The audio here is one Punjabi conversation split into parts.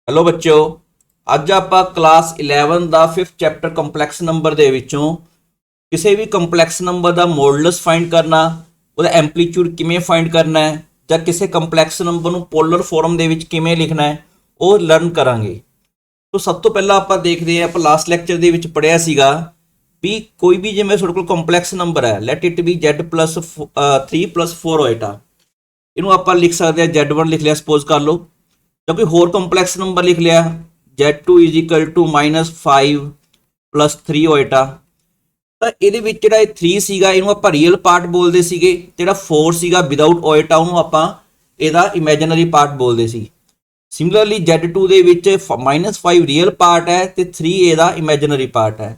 हेलो बच्चों। ਅੱਜ ਆਪਾਂ ਕਲਾਸ 11 ਦਾ 5th ਚੈਪਟਰ ਕੰਪਲੈਕਸ ਨੰਬਰ ਦੇ ਵਿੱਚੋਂ ਕਿਸੇ ਵੀ ਕੰਪਲੈਕਸ ਨੰਬਰ ਦਾ ਮੋਡੂਲਸ ਫਾਈਂਡ ਕਰਨਾ, ਉਹਦਾ ਐਂਪਲੀਟਿਊਡ ਕਿਵੇਂ ਫਾਈਂਡ ਕਰਨਾ ਹੈ ਜਾਂ ਕਿਸੇ ਕੰਪਲੈਕਸ ਨੰਬਰ ਨੂੰ ਪੋਲਰ ਫਾਰਮ ਦੇ ਵਿੱਚ ਕਿਵੇਂ ਲਿਖਣਾ ਹੈ ਉਹ ਲਰਨ ਕਰਾਂਗੇ। तो सब तो पहला आप देखते हैं, आप लास्ट लैक्चर ਦੇ ਵਿੱਚ ਪੜਿਆ ਸੀਗਾ ਵੀ ਕੋਈ ਵੀ ਜਿਵੇਂ ਤੁਹਾਡੇ ਕੋਲ ਕੰਪਲੈਕਸ ਨੰਬਰ ਹੈ, ਲੈਟ ਇਟ ਬੀ z + 3 + 4 ਹੋਏਗਾ, ਇਹਨੂੰ ਆਪਾਂ ਲਿਖ ਸਕਦੇ ਹਾਂ z1 ਲਿਖ ਲਿਆ ਸਪੋਜ਼ ਕਰ ਲਓ, ਜਾਂ ਕੋਈ ਹੋਰ ਕੰਪਲੈਕਸ ਨੰਬਰ ਲਿਖ ਲਿਆ z2 = -5 + 3 ਹੋਏਗਾ। ਤਾਂ ਇਹਦੇ ਵਿੱਚ ਜਿਹੜਾ ਇਹ 3 ਸੀਗਾ ਇਹਨੂੰ ਆਪਾਂ ਰੀਅਲ ਪਾਰਟ ਬੋਲਦੇ ਸੀਗੇ, ਜਿਹੜਾ 4 ਸੀਗਾ ਵਿਦਆਊਟ ਓਏਟਾ ਉਹਨੂੰ ਆਪਾਂ ਇਹਦਾ ਇਮੇਜਿਨਰੀ ਪਾਰਟ ਬੋਲਦੇ ਸੀ। ਸਿਮਿਲਰਲੀ Z2 ਦੇ ਵਿੱਚ -5 ਰੀਅਲ ਪਾਰਟ ਹੈ ਤੇ 3 ਇਹਦਾ ਇਮੇਜਿਨਰੀ ਪਾਰਟ ਹੈ।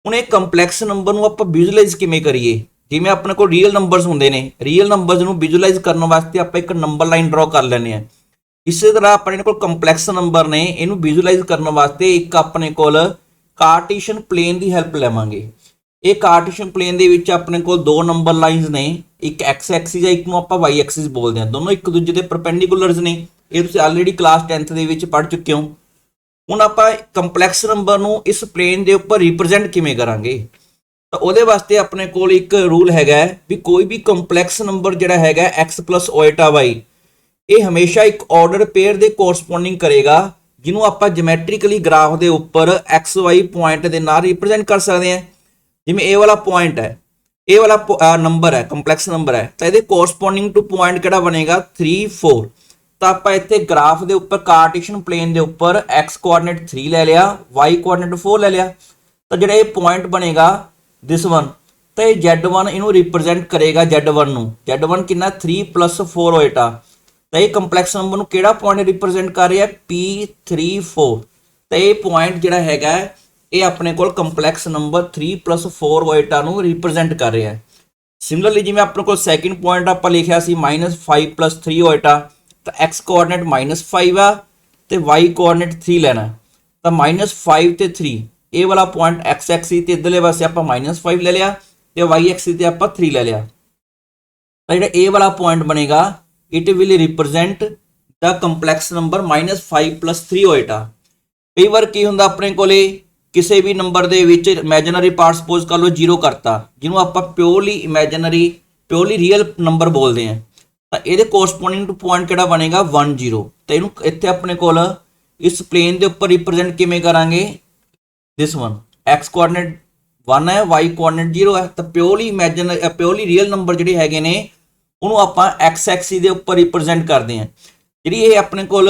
ਹੁਣ ਇਹ ਕੰਪਲੈਕਸ ਨੰਬਰ ਨੂੰ ਆਪਾਂ ਵਿਜ਼ੂਅਲਾਈਜ਼ ਕਿਵੇਂ ਕਰੀਏ? ਜਿਵੇਂ ਆਪਣੇ ਕੋਲ ਰੀਅਲ ਨੰਬਰਸ ਹੁੰਦੇ ਨੇ, ਰੀਅਲ ਨੰਬਰਸ ਨੂੰ ਵਿਜ਼ੂਅਲਾਈਜ਼ ਕਰਨ ਵਾਸਤੇ ਆਪਾਂ ਇੱਕ ਨੰਬਰ ਲਾਈਨ ਡਰਾ ਕਰ ਲੈਂਦੇ ਹਾਂ। ਇਸੇ ਤਰ੍ਹਾਂ ਆਪਣੇ ਕੋਲ ਕੰਪਲੈਕਸ ਨੰਬਰ ਨੇ, ਇਹਨੂੰ ਵਿਜ਼ੂਅਲਾਈਜ਼ ਕਰਨ ਵਾਸਤੇ ਇੱਕ ਆਪਣੇ ਕੋਲ ਕਾਰਟੀਸ਼ੀਅਨ ਪਲੇਨ ਦੀ ਹੈਲਪ ਲਵਾਂਗੇ। ਇਹ ਕਾਰਟੀਸ਼ੀਅਨ ਪਲੇਨ ਦੇ ਵਿੱਚ ਆਪਣੇ ਕੋਲ ਦੋ ਨੰਬਰ ਲਾਈਨਸ ਨੇ, ਇੱਕ ਐਕਸ ਐਕਸਿਸ ਹੈ, ਇੱਕ ਨੂੰ ਆਪਾਂ ਵਾਈ ਐਕਸਿਸ ਬੋਲਦੇ ਹਾਂ। ਦੋਨੋਂ ਇੱਕ ਦੂਜੇ ਦੇ ਪਰਪੈਂਡੀਕੂਲਰਸ ਨੇ। ਇਹ ਤੁਸੀਂ ਆਲਰੇਡੀ ਕਲਾਸ 10th ਦੇ ਵਿੱਚ ਪੜ੍ਹ ਚੁੱਕੇ ਹੋ। ਹੁਣ ਆਪਾਂ ਕੰਪਲੈਕਸ ਨੰਬਰ ਨੂੰ ਇਸ ਪਲੇਨ ਦੇ ਉੱਪਰ ਰਿਪਰੈਜ਼ੈਂਟ ਕਿਵੇਂ ਕਰਾਂਗੇ? ਤਾਂ ਉਹਦੇ ਵਾਸਤੇ ਆਪਣੇ ਕੋਲ ਇੱਕ ਰੂਲ ਹੈਗਾ ਵੀ ਕੋਈ ਵੀ ਕੰਪਲੈਕਸ ਨੰਬਰ ਜਿਹੜਾ ਹੈਗਾ x + ਓਏਟਾ y, ਇਹ ਹਮੇਸ਼ਾ ਇੱਕ ਆਰਡਰ ਪੇਅਰ ਦੇ ਕੋਰਸਪੋਂਡਿੰਗ ਕਰੇਗਾ, ਜਿਹਨੂੰ ਆਪਾਂ ਜਿਓਮੈਟ੍ਰੀਕਲੀ ਗ੍ਰਾਫ ਦੇ ਉੱਪਰ xy ਪੁਆਇੰਟ ਦੇ ਨਾਲ ਰਿਪਰੈਜ਼ੈਂਟ ਕਰ ਸਕਦੇ ਹਾਂ। ਜਿਵੇਂ ਇਹ ਵਾਲਾ ਪੁਆਇੰਟ ਹੈ, ਇਹ ਵਾਲਾ ਨੰਬਰ ਹੈ, ਕੰਪਲੈਕਸ ਨੰਬਰ ਹੈ, ਤਾਂ ਇਹਦੇ ਕੋਰਸਪੋਂਡਿੰਗ ਟੂ ਪੁਆਇੰਟ ਕਿਹੜਾ ਬਣੇਗਾ 3 4। ਤਾਂ ਆਪਾਂ ਇੱਥੇ ਗ੍ਰਾਫ ਦੇ ਉੱਪਰ ਕਾਰਟੀਸ਼ੀਅਨ ਪਲੇਨ ਦੇ ਉੱਪਰ x ਕੋਆਰਡੀਨੇਟ 3 ਲੈ ਲਿਆ, y ਕੋਆਰਡੀਨੇਟ 4 ਲੈ ਲਿਆ, ਤਾਂ ਜਿਹੜਾ ਇਹ ਪੁਆਇੰਟ ਬਣੇਗਾ ਦਿਸ ਵਨ, ਤਾਂ ਇਹ z1 ਇਹਨੂੰ ਰਿਪਰੈਜ਼ੈਂਟ ਕਰੇਗਾ z1 ਨੂੰ। z1 ਕਿੰਨਾ 3 + 4 ਹੋਏਗਾ, ਤਾਂ ਇਹ ਕੰਪਲੈਕਸ ਨੰਬਰ ਨੂੰ ਕਿਹੜਾ ਪੁਆਇੰਟ ਰਿਪਰੈਜ਼ੈਂਟ ਕਰ ਰਿਹਾ P34। ਤਾਂ ਇਹ ਪੁਆਇੰਟ ਜਿਹੜਾ ਹੈਗਾ ਇਹ ਆਪਣੇ ਕੋਲ ਕੰਪਲੈਕਸ ਨੰਬਰ 3 + 4 ਹੋਏਗਾ ਨੂੰ ਰਿਪਰੈਜ਼ੈਂਟ ਕਰ ਰਿਹਾ ਹੈ। ਸਿਮਿਲਰਲੀ ਜਿਵੇਂ ਆਪਣੇ ਕੋਲ ਸੈਕਿੰਡ ਪੁਆਇੰਟ ਆਪਾਂ ਲਿਖਿਆ ਸੀ -5 + 3 ਹੋਏਗਾ, ਤਾਂ x ਕੋਆਰਡੀਨੇਟ -5 ਆ ਤੇ y ਕੋਆਰਡੀਨੇਟ 3 ਲੈਣਾ, ਤਾਂ -5 ਤੇ 3 ਇਹ ਵਾਲਾ ਪੁਆਇੰਟ x ਐਕਸਿਸ ਤੇ ਇਧਰਲੇ ਪਾਸੇ ਆਪਾਂ -5 ਲੈ ਲਿਆ ਤੇ y ਐਕਸਿਸ ਤੇ ਆਪਾਂ 3 ਲੈ ਲਿਆ। ਤਾਂ ਜਿਹੜਾ ਇਹ ਵਾਲਾ ਪੁਆਇੰਟ ਬਣੇਗਾ it will represent the complex number -5 + 3 ਹੋਏਗਾ। ਕਈ ਵਾਰ ਕੀ ਹੁੰਦਾ ਆਪਣੇ ਕੋਲੇ ਕਿਸੇ ਵੀ ਨੰਬਰ ਦੇ ਵਿੱਚ ਇਮੇਜਿਨਰੀ ਪਾਰਟ ਸਪੋਜ਼ ਕਰ ਲਓ 0 ਕਰਤਾ, ਜਿਹਨੂੰ ਆਪਾਂ purely imaginary purely real number ਬੋਲਦੇ ਹਾਂ, ਤਾਂ ਇਹਦੇ ਕੋਰਸਪੋਂਡਿੰਗ ਟੂ ਪੁਆਇੰਟ ਕਿਹੜਾ ਬਣੇਗਾ 1 0। ਤਾਂ ਇਹਨੂੰ ਇੱਥੇ ਆਪਣੇ ਕੋਲ ਇਸ ਪਲੇਨ ਦੇ ਉੱਪਰ ਰਿਪਰੈਜ਼ੈਂਟ ਕਿਵੇਂ ਕਰਾਂਗੇ? ਦਿਸ ਵਨ, x ਕੋਆਰਡੀਨੇਟ 1 ਹੈ, y ਕੋਆਰਡੀਨੇਟ 0 ਹੈ, ਤਾਂ ਪਿਓਰਲੀ ਰੀਅਲ ਨੰਬਰ ਜਿਹੜੇ ਹੈਗੇ ਨੇ ਉਹਨੂੰ ਆਪਾਂ x ਐਕਸਿਸ ਦੇ ਉੱਪਰ ਰਿਪਰੈਜ਼ੈਂਟ ਕਰਦੇ ਹਾਂ। ਜਿਹੜੀ ਇਹ ਆਪਣੇ ਕੋਲ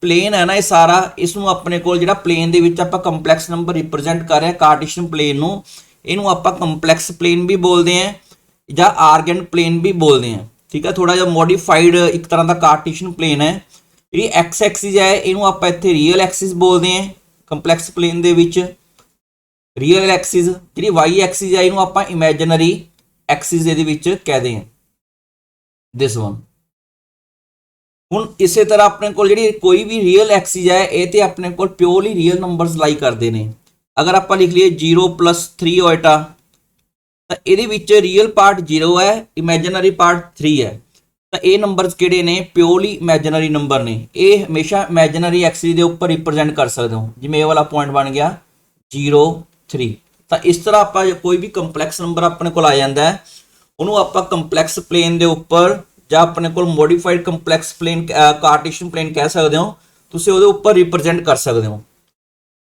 ਪਲੇਨ ਹੈ ਨਾ, ਇਹ ਸਾਰਾ ਇਸ ਨੂੰ ਆਪਣੇ ਕੋਲ ਜਿਹੜਾ ਪਲੇਨ ਦੇ ਵਿੱਚ ਆਪਾਂ ਕੰਪਲੈਕਸ ਨੰਬਰ ਰਿਪਰੈਜ਼ੈਂਟ ਕਰ ਰਹੇ ਹਾਂ ਕਾਰਟੀਸ਼ੀਅਨ ਪਲੇਨ ਨੂੰ, ਇਹਨੂੰ ਆਪਾਂ ਕੰਪਲੈਕਸ ਪਲੇਨ ਵੀ ਬੋਲਦੇ ਹਾਂ ਜਾਂ ਆਰਗੈਂਟ ਪਲੇਨ ਵੀ ਬੋਲਦੇ ਹਾਂ। ਠੀਕ ਹੈ, ਥੋੜਾ ਜਿਹਾ ਮੋਡੀਫਾਈਡ ਇੱਕ ਤਰ੍ਹਾਂ ਦਾ ਕਾਰਟੀਸ਼ੀਅਨ ਪਲੇਨ ਹੈ। ਜਿਹੜੀ ਐਕਸ ਐਕਸਿਸ ਹੈ ਇਹਨੂੰ ਆਪਾਂ ਇੱਥੇ ਰੀਅਲ ਐਕਸਿਸ ਬੋਲਦੇ ਹਾਂ ਕੰਪਲੈਕਸ ਪਲੇਨ ਦੇ ਵਿੱਚ, ਰੀਅਲ ਐਕਸਿਸ। ਜਿਹੜੀ ਵਾਈ ਐਕਸਿਸ ਹੈ ਇਹਨੂੰ ਆਪਾਂ ਇਮੇਜਿਨਰੀ ਐਕਸਿਸ ਇਹਦੇ ਵਿੱਚ ਕਹਦੇ ਹਾਂ, ਦਿਸ ਵਨ। ਹੁਣ ਇਸੇ ਤਰ੍ਹਾਂ ਆਪਣੇ ਕੋਲ ਜਿਹੜੀ ਕੋਈ ਵੀ ਰੀਅਲ ਐਕਸਿਸ ਹੈ ਇਹ ਤੇ ਆਪਣੇ ਕੋਲ ਪਿਓਰਲੀ ਰੀਅਲ ਨੰਬਰਸ ਲਾਈ ਕਰਦੇ ਨੇ। ਅਗਰ ਆਪਾਂ ਲਿਖ ਲਈਏ 0 + 3 ਹੋਏਗਾ, ਤਾਂ ਇਹਦੇ ਵਿੱਚ ਰੀਅਲ ਪਾਰਟ 0 ਹੈ, ਇਮੇਜਿਨਰੀ ਪਾਰਟ 3 ਹੈ, ਤਾਂ ਇਹ ਨੰਬਰਸ ਕਿਹੜੇ ਨੇ? ਪਿਓਰਲੀ ਇਮੇਜਿਨਰੀ ਨੰਬਰ ਨੇ। ਇਹ ਹਮੇਸ਼ਾ ਇਮੇਜਿਨਰੀ ਐਕਸਿਸ ਦੇ ਉੱਪਰ ਰਿਪਰੈਜ਼ੈਂਟ ਕਰ ਸਕਦੇ ਹੋ। ਜਿਵੇਂ ਇਹ ਵਾਲਾ ਪੁਆਇੰਟ ਬਣ ਗਿਆ 0 3। ਤਾਂ ਇਸ ਤਰ੍ਹਾਂ ਆਪਾਂ ਕੋਈ ਵੀ ਕੰਪਲੈਕਸ ਨੰਬਰ ਆਪਣੇ ਕੋਲ ਆ ਜਾਂਦਾ ਹੈ, ਉਹਨੂੰ ਆਪਾਂ ਕੰਪਲੈਕਸ ਪਲੇਨ ਦੇ ਉੱਪਰ ਜਾਂ ਆਪਣੇ ਕੋਲ ਮੋਡੀਫਾਈਡ ਕੰਪਲੈਕਸ ਪਲੇਨ ਕਾਰਟੀਸ਼ੀਅਨ ਪਲੇਨ ਕਹਿ ਸਕਦੇ ਹੋ, ਤੁਸੀਂ ਉਹਦੇ ਉੱਪਰ ਰਿਪਰੈਜ਼ੈਂਟ ਕਰ ਸਕਦੇ ਹੋ।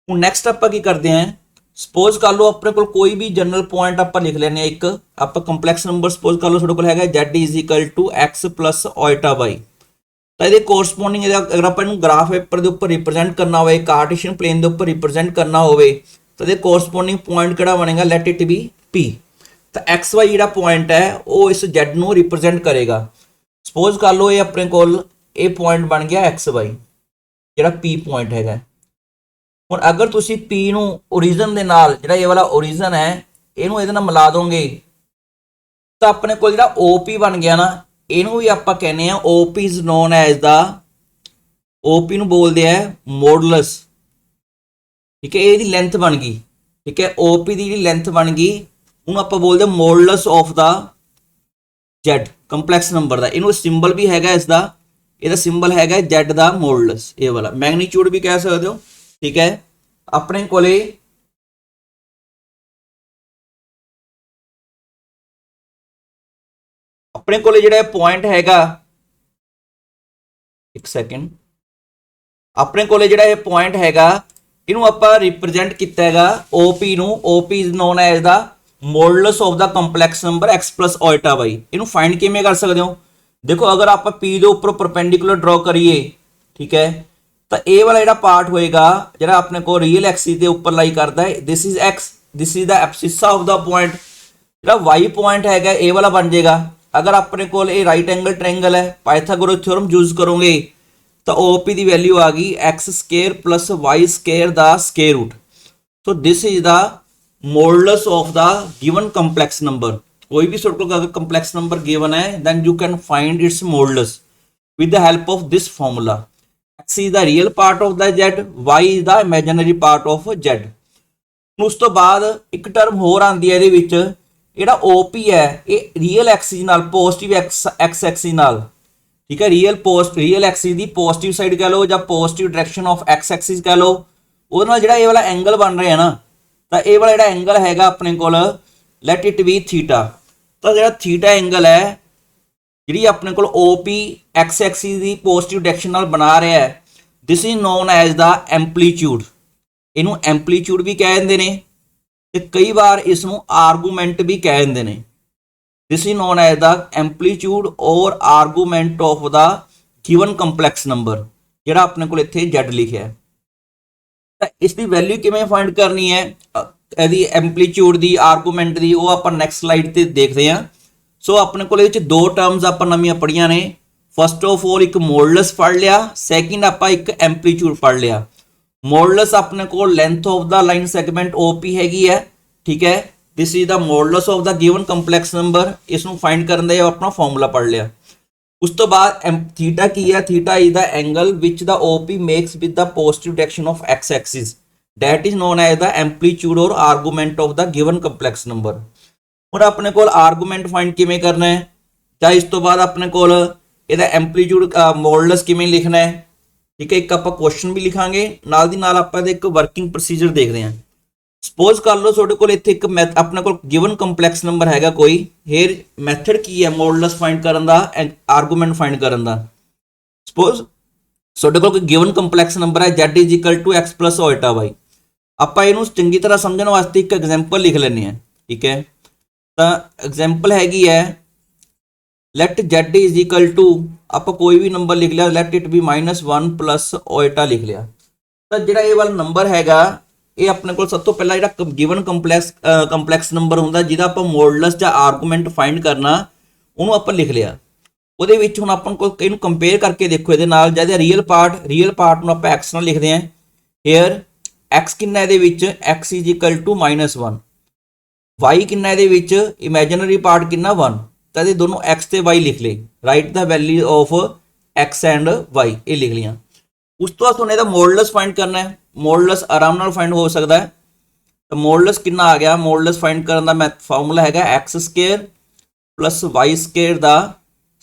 ਹੁਣ ਨੈਕਸਟ ਆਪਾਂ ਕੀ ਕਰਦੇ ਹਾਂ, ਸਪੋਜ਼ ਕਰ ਲਓ ਆਪਣੇ ਕੋਲ ਕੋਈ ਵੀ ਜਨਰਲ ਪੁਆਇੰਟ ਆਪਾਂ ਲਿਖ ਲੈਂਦੇ ਹਾਂ। ਇੱਕ ਆਪਾਂ ਕੰਪਲੈਕਸ ਨੰਬਰ ਸਪੋਜ਼ ਕਰ ਲਓ ਤੁਹਾਡੇ ਕੋਲ ਹੈਗਾ z = x + ਓਏਟਾ y, ਤਾਂ ਇਹਦੇ ਕੋਰਸਪੋਂਡਿੰਗ ਅਗਰ ਆਪਾਂ ਇਹਨੂੰ ਗ੍ਰਾਫ ਪੇਪਰ ਦੇ ਉੱਪਰ ਰਿਪਰੈਜ਼ੈਂਟ ਕਰਨਾ ਹੋਵੇ, ਕਾਰਟੀਸ਼ੀਅਨ ਪਲੇਨ ਦੇ ਉੱਪਰ ਰਿਪਰੈਜ਼ੈਂਟ ਕਰਨਾ ਹੋਵੇ, ਤਾਂ ਇਹਦੇ ਕੋਰਸਪੋਂਡਿੰਗ ਪੁਆਇੰਟ ਕਿਹੜਾ ਬਣੇਗਾ? Let it be p। ਤਾਂ xy ਜਿਹੜਾ ਪੁਆਇੰਟ ਹੈ ਉਹ ਇਸ z ਨੂੰ ਰਿਪਰੈਜ਼ੈਂਟ ਕਰੇਗਾ। ਸਪੋਜ਼ ਕਰ ਲਓ ਇਹ ਆਪਣੇ ਕੋਲ ਇਹ ਪੁਆਇੰਟ ਬਣ ਗਿਆ xy, ਜਿਹੜਾ p ਪੁਆਇੰਟ ਹੈਗਾ। ਹੁਣ ਅਗਰ ਤੁਸੀਂ p ਨੂੰ ਓਰੀਜਨ ਦੇ ਨਾਲ, ਜਿਹੜਾ ਇਹ ਵਾਲਾ ਓਰੀਜਨ ਹੈ ਇਹਨੂੰ ਇਹਦੇ ਨਾਲ ਮਿਲਾ ਦੋਗੇ, ਤਾਂ ਆਪਣੇ ਕੋਲ ਜਿਹੜਾ OP ਬਣ ਗਿਆ ਨਾ, ਇਹਨੂੰ ਵੀ ਆਪਾਂ ਕਹਿੰਦੇ ਆ OP is known as the, OP ਨੂੰ ਬੋਲਦੇ ਆ ਮੋਡੂਲਸ। ਠੀਕ ਹੈ, ਇਹਦੀ ਲੈਂਥ ਬਣ ਗਈ। ਠੀਕ ਹੈ, OP ਦੀ ਜਿਹੜੀ ਲੈਂਥ ਬਣ ਗਈ ਉਹਨੂੰ ਆਪਾਂ ਬੋਲਦੇ modulus of the z complex number ਦਾ। ਇਹਨੂੰ ਸਿੰਬਲ ਵੀ ਹੈਗਾ ਇਸ ਦਾ ਇਹਦਾ ਸਿੰਬਲ ਹੈਗਾ z ਦਾ ਮੋਡੂਲਸ, ਇਹ ਵਾਲਾ ਮੈਗਨੀਟਿਊਡ ਵੀ ਕਹਿ ਸਕਦੇ ਹੋ। ਠੀਕ ਹੈ, ਆਪਣੇ ਕੋਲੇ ਜਿਹੜਾ ਪੁਆਇੰਟ ਹੈਗਾ, ਇੱਕ ਸੈਕਿੰਡ, ਆਪਣੇ ਕੋਲੇ ਜਿਹੜਾ ਇਹ ਪੁਆਇੰਟ ਹੈਗਾ ਇਹਨੂੰ ਆਪਾਂ ਰਿਪਰੈਜ਼ੈਂਟ ਕੀਤਾ ਹੈਗਾ OP ਨੂੰ। OP is known as the modulus of the complex number x plus iota y। ਇਹਨੂੰ ਫਾਈਂਡ ਕਿਵੇਂ ਕਰ ਸਕਦੇ ਹੋ? ਦੇਖੋ ਅਗਰ ਆਪਾਂ P ਦੇ ਉੱਪਰ ਪਰਪੈਂਡੀਕੂਲਰ ਡਰਾ ਕਰੀਏ, ਠੀਕ ਹੈ, ਤਾਂ ਇਹ ਵਾਲਾ ਜਿਹੜਾ ਪਾਰਟ ਹੋਏਗਾ ਜਿਹੜਾ ਆਪਣੇ ਕੋਲ ਰੀਅਲ ਐਕਸਿਸ ਦੇ ਉੱਪਰ ਲਾਈ ਕਰਦਾ ਹੈ, this is x, this is the abscissa of the point. ਜਿਹੜਾ y ਪੁਆਇੰਟ ਹੈਗਾ ਇਹ ਵਾਲਾ ਬਣ ਜਾਏਗਾ। ਅਗਰ ਆਪਣੇ ਕੋਲ ਇਹ ਰਾਈਟ ਐਂਗਲ ਟ੍ਰਾਇੰਗਲ ਹੈ, ਪਾਇਥਾਗੋਰਸ ਥਿਓਰਮ ਯੂਜ਼ ਕਰੋਗੇ ਤਾਂ OP ਦੀ ਵੈਲਿਊ ਆ ਗਈ x square plus y square ਦਾ square root. So this is the modulus of the given complex number. कोई भी सॉर्ट का कंप्लेक्स नंबर गिवन है, then you can find its modulus with the help of this formula. X is the real part of the z, y is the imaginary part of z. ਉਸ ਤੋਂ ਬਾਅਦ ਇੱਕ ਟਰਮ ਹੋਰ ਆਂਦੀ ਹੈ ਇਹਦੇ ਵਿੱਚ, ਜਿਹੜਾ OP ਹੈ ਇਹ ਰੀਅਲ ਐਕਸਿਸ ਨਾਲ ਪੋਜ਼ਿਟਿਵ x ਐਕਸਿਸ ਨਾਲ, ਠੀਕ ਹੈ, ਰੀਅਲ ਐਕਸਿਸ ਦੀ ਪੋਜ਼ਿਟਿਵ ਸਾਈਡ ਕਹ ਲਓ ਜਾਂ positive direction of x Axis ਕਹ ਲਓ, ਉਹਦੇ ਨਾਲ ਜਿਹੜਾ ਇਹ ਵਾਲਾ ਐਂਗਲ ਬਣ ਰਿਹਾ ਨਾ, ਤਾਂ ਇਹ ਵਾਲਾ ਜਿਹੜਾ ਐਂਗਲ ਹੈਗਾ ਆਪਣੇ ਕੋਲ ਲੈਟ ਇਟ ਬੀ ਥੀਟਾ। ਤਾਂ ਜਿਹੜਾ ਥੀਟਾ ਐਂਗਲ ਹੈ ਜਿਹੜੀ ਆਪਣੇ ਕੋਲ OP x ਐਕਸਿਸ ਦੀ ਪੋਜ਼ਿਟਿਵ ਡਾਇਰੈਕਸ਼ਨ ਨਾਲ ਬਣਾ ਰਿਹਾ ਹੈ, this is known as the amplitude. ਇਹਨੂੰ ਐਂਪਲੀਟਿਊਡ ਵੀ ਕਹਿ ਦਿੰਦੇ ਨੇ ਤੇ ਕਈ ਵਾਰ ਇਸ ਨੂੰ ਆਰਗੂਮੈਂਟ ਵੀ ਕਹਿ ਦਿੰਦੇ ਨੇ। This is known as the amplitude or argument of the given complex number, ਜਿਹੜਾ ਆਪਣੇ ਕੋਲ ਇੱਥੇ z ਲਿਖਿਆ ਹੈ। ਤਾਂ ਇਸ ਦੀ ਵੈਲਿਊ ਕਿਵੇਂ ਫਾਈਂਡ ਕਰਨੀ ਹੈ, ਇਹਦੀ ਐਂਪਲੀਟਿਊਡ ਦੀ, ਆਰਗੂਮੈਂਟ ਦੀ, ਉਹ ਆਪਾਂ ਨੈਕਸਟ ਸਲਾਈਡ ਤੇ ਦੇਖਦੇ ਹਾਂ। ਸੋ ਆਪਣੇ ਕੋਲ ਇਹਦੇ ਵਿੱਚ ਦੋ ਟਰਮਸ ਆਪਾਂ ਨਵੀਆਂ ਪੜ੍ਹੀਆਂ ਨੇ। ਫਸਟ ਆਫ ਆਲ ਇੱਕ ਮੋਡੂਲਸ ਪੜ੍ਹ ਲਿਆ, ਸੈਕਿੰਡ ਆਪਾਂ ਇੱਕ ਐਂਪਲੀਟਿਊਡ ਪੜ੍ਹ ਲਿਆ। ਮੋਡੂਲਸ ਆਪਣੇ ਕੋਲ length of the line segment OP ਹੈਗੀ ਹੈ, ਠੀਕ ਹੈ, this is the modulus of the given complex number. ਇਸ ਨੂੰ ਫਾਈਂਡ ਕਰਨ ਦਾ ਆਪਣਾ ਫਾਰਮੂਲਾ ਪੜ੍ਹ ਲਿਆ। ਉਸ ਤੋਂ ਬਾਅਦ ਥੀਟਾ ਕੀ ਹੈ? Theta is the angle which the OP makes with the positive direction of x Axis, that is known as the amplitude or argument of the given complex number। ਹੁਣ ਆਪਣੇ ਕੋਲ ਆਰਗੂਮੈਂਟ ਫਾਈਂਡ ਕਿਵੇਂ ਕਰਨਾ ਹੈ, ਜਾਂ ਇਸ ਤੋਂ ਬਾਅਦ ਆਪਣੇ ਕੋਲ ਇਹਦਾ ਐਂਪਲੀਟਿਊਡ ਮੋਡੂਲਸ ਕਿਵੇਂ ਲਿਖਣਾ ਹੈ, ਠੀਕ ਹੈ। ਇੱਕ ਆਪਾਂ ਕੁਐਸਚਨ ਵੀ ਲਿਖਾਂਗੇ, ਨਾਲ ਦੀ ਨਾਲ ਆਪਾਂ ਇਹਦਾ ਇੱਕ ਵਰਕਿੰਗ ਪ੍ਰੋਸੀਜਰ ਦੇਖਦੇ ਹਾਂ। ਸਪੋਜ਼ ਕਰ ਲਓ ਤੁਹਾਡੇ ਕੋਲ ਇੱਥੇ ਇੱਕ ਆਪਣੇ ਕੋਲ ਗਿਵਨ ਕੰਪਲੈਕਸ ਨੰਬਰ ਹੈਗਾ ਕੋਈ, ਹੇਅਰ ਮੈਥਡ ਕੀ ਹੈ ਮੋਡੂਲਸ ਫਾਈਂਡ ਕਰਨ ਦਾ, ਆਰਗੂਮੈਂਟ ਫਾਈਂਡ ਕਰਨ ਦਾ। ਸਪੋਜ਼ ਤੁਹਾਡੇ ਕੋਲ ਕੋਈ ਗਿਵਨ ਕੰਪਲੈਕਸ ਨੰਬਰ ਹੈ z is equal to x plus ਓਇਟਾ y। ਆਪਾਂ ਇਹਨੂੰ ਚੰਗੀ ਤਰ੍ਹਾਂ ਸਮਝਣ ਵਾਸਤੇ ਇੱਕ ਐਗਜ਼ਾਮਪਲ ਲਿਖ ਲੈਂਦੇ ਹਾਂ, ਠੀਕ ਹੈ। ਤਾਂ ਐਗਜ਼ਾਮਪਲ ਹੈਗੀ ਹੈ light z is equal to, ਆਪਾਂ ਕੋਈ ਵੀ ਨੰਬਰ ਲਿਖ ਲਿਆ, ਲੈਟ ਇਟ ਬੀ -1 ਪਲੱਸ ਓਇਟਾ ਲਿਖ ਲਿਆ। ਤਾਂ ਜਿਹੜਾ ਇਹ ਵਾਲਾ ਨੰਬਰ ਹੈਗਾ ਇਹ ਆਪਣੇ ਕੋਲ ਸਭ ਤੋਂ ਪਹਿਲਾਂ ਜਿਹੜਾ ਗਿਵਨ ਕੰਪਲੈਕਸ ਨੰਬਰ ਹੁੰਦਾ ਜਿਹਦਾ ਆਪਾਂ ਮੋਡੂਲਸ ਜਾਂ ਆਰਗੂਮੈਂਟ ਫਾਈਂਡ ਕਰਨਾ, ਉਹਨੂੰ ਆਪਾਂ ਲਿਖ ਲਿਆ। ਉਹਦੇ ਵਿੱਚ ਹੁਣ ਆਪਾਂ ਕੋਲ ਇਹਨੂੰ ਕੰਪੇਅਰ ਕਰਕੇ ਦੇਖੋ ਇਹਦੇ ਨਾਲ, ਜਿਹਦਾ ਰੀਅਲ ਪਾਰਟ ਨੂੰ ਆਪਾਂ x ਨਾਲ ਲਿਖਦੇ ਹਾਂ। ਹੇਅਰ x ਕਿੰਨਾ ਇਹਦੇ ਵਿੱਚ, x is equal to -1, y ਕਿੰਨਾ ਇਹਦੇ ਵਿੱਚ, ਇਮੈਜਿਨਰੀ ਪਾਰਟ ਕਿੰਨਾ 1। ਤਾਂ ਇਹਦੇ ਦੋਨੋਂ x ਤੇ y ਲਿਖ ਲਏ, right the value of x and y, ਇਹ ਲਿਖ ਲਿਆ। ਉਸ ਤੋਂ ਬਾਅਦ ਤੁਹਾਨੂੰ ਇਹਦਾ ਮੋਡੂਲਸ ਫਾਈਂਡ ਕਰਨਾ ਹੈ। ਮੋਡੂਲਸ ਆਰਾਮ ਨਾਲ ਫਾਈਂਡ ਹੋ ਸਕਦਾ ਹੈ। ਤਾਂ ਮੋਡੂਲਸ ਕਿੰਨਾ ਆ ਗਿਆ, ਮੋਡੂਲਸ ਫਾਈਂਡ ਕਰਨ ਦਾ ਫਾਰਮੂਲਾ ਹੈਗਾ x square plus y square ਦਾ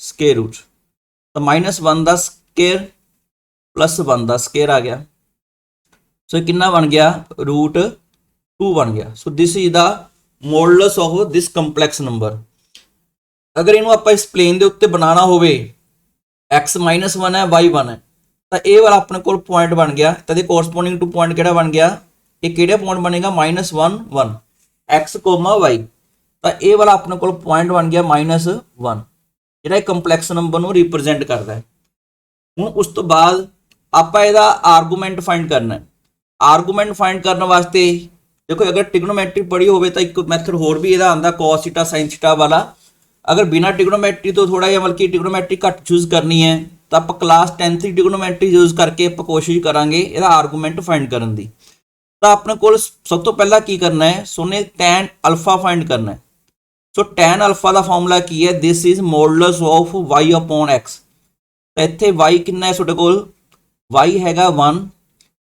ਸਕੁਅਰ ਰੂਟ। ਤਾਂ -1 ਦਾ ਸਕੁਅਰ ਪਲੱਸ 1 ਦਾ ਸਕੁਅਰ ਆ ਗਿਆ। ਸੋ ਕਿੰਨਾ ਬਣ ਗਿਆ, √2 ਬਣ ਗਿਆ। So this is the modulus of this complex number. ਅਗਰ ਇਹਨੂੰ ਆਪਾਂ ਇਸ ਪਲੇਨ ਦੇ ਉੱਤੇ ਬਣਾਉਣਾ ਹੋਵੇ, x -1 ਹੈ y 1 ਹੈ, ਤਾਂ ਇਹ ਵਾਲਾ ਆਪਣੇ ਕੋਲ ਪੁਆਇੰਟ ਬਣ ਗਿਆ। ਤਾਂ ਇਹਦੇ ਕੋਰਸਪੋਂਡਿੰਗ ਟੂ ਪੁਆਇੰਟ ਕਿਹੜਾ ਬਣ ਗਿਆ, ਇਹ ਕਿਹੜਾ ਪੁਆਇੰਟ ਬਣੇਗਾ, -1 1 x, y। ਤਾਂ ਇਹ ਵਾਲਾ ਆਪਣੇ ਕੋਲ ਪੁਆਇੰਟ ਬਣ ਗਿਆ -1, ਜਿਹੜਾ ਇਹ ਕੰਪਲੈਕਸ ਨੰਬਰ ਨੂੰ ਰਿਪਰੈਜ਼ੈਂਟ ਕਰਦਾ ਹੈ। ਹੁਣ ਉਸ ਤੋਂ ਬਾਅਦ ਆਪਾਂ ਇਹਦਾ ਆਰਗੂਮੈਂਟ ਫਾਈਂਡ ਕਰਨਾ ਹੈ। ਆਰਗੂਮੈਂਟ ਫਾਈਂਡ ਕਰਨ ਵਾਸਤੇ ਦੇਖੋ, ਅਗਰ ਟ੍ਰਿਗਨੋਮੈਟਰੀ ਪੜ੍ਹੀ ਹੋਵੇ ਤਾਂ ਇੱਕ ਮੈਥਡ ਹੋਰ ਵੀ ਇਹਦਾ ਆਉਂਦਾ, cos θ sin θ ਵਾਲਾ। ਅਗਰ ਬਿਨਾਂ ਟ੍ਰਿਗਨੋਮੈਟਰੀ ਤੋਂ ਥੋੜਾ ਜਿਹਾ ਬਲਕਿ ਟ੍ਰਿਗਨੋਮੈਟਰੀ ਘੱਟ ਚੂਜ਼ ਕਰਨੀ ਹੈ, ਤਾਂ ਆਪਾਂ ਕਲਾਸ 10th ਦੀ ਟ੍ਰਿਗਨੋਮੈਟਰੀ ਯੂਜ਼ ਕਰਕੇ ਆਪਾਂ ਕੋਸ਼ਿਸ਼ ਕਰਾਂਗੇ ਇਹਦਾ ਆਰਗੂਮੈਂਟ ਫਾਈਂਡ ਕਰਨ ਦੀ। ਤਾਂ ਆਪਣੇ ਕੋਲ ਸਭ ਤੋਂ ਪਹਿਲਾਂ ਕੀ ਕਰਨਾ ਹੈ, ਸੋਨੇ tan ਅਲਫਾ ਫਾਈਂਡ ਕਰਨਾ ਹੈ। ਸੋ tan ਅਲਫਾ ਦਾ ਫਾਰਮੂਲਾ ਕੀ ਹੈ, this is modulus of y upon x। ਤਾਂ ਇੱਥੇ y ਕਿੰਨਾ ਹੈ ਤੁਹਾਡੇ ਕੋਲ, y ਹੈਗਾ 1,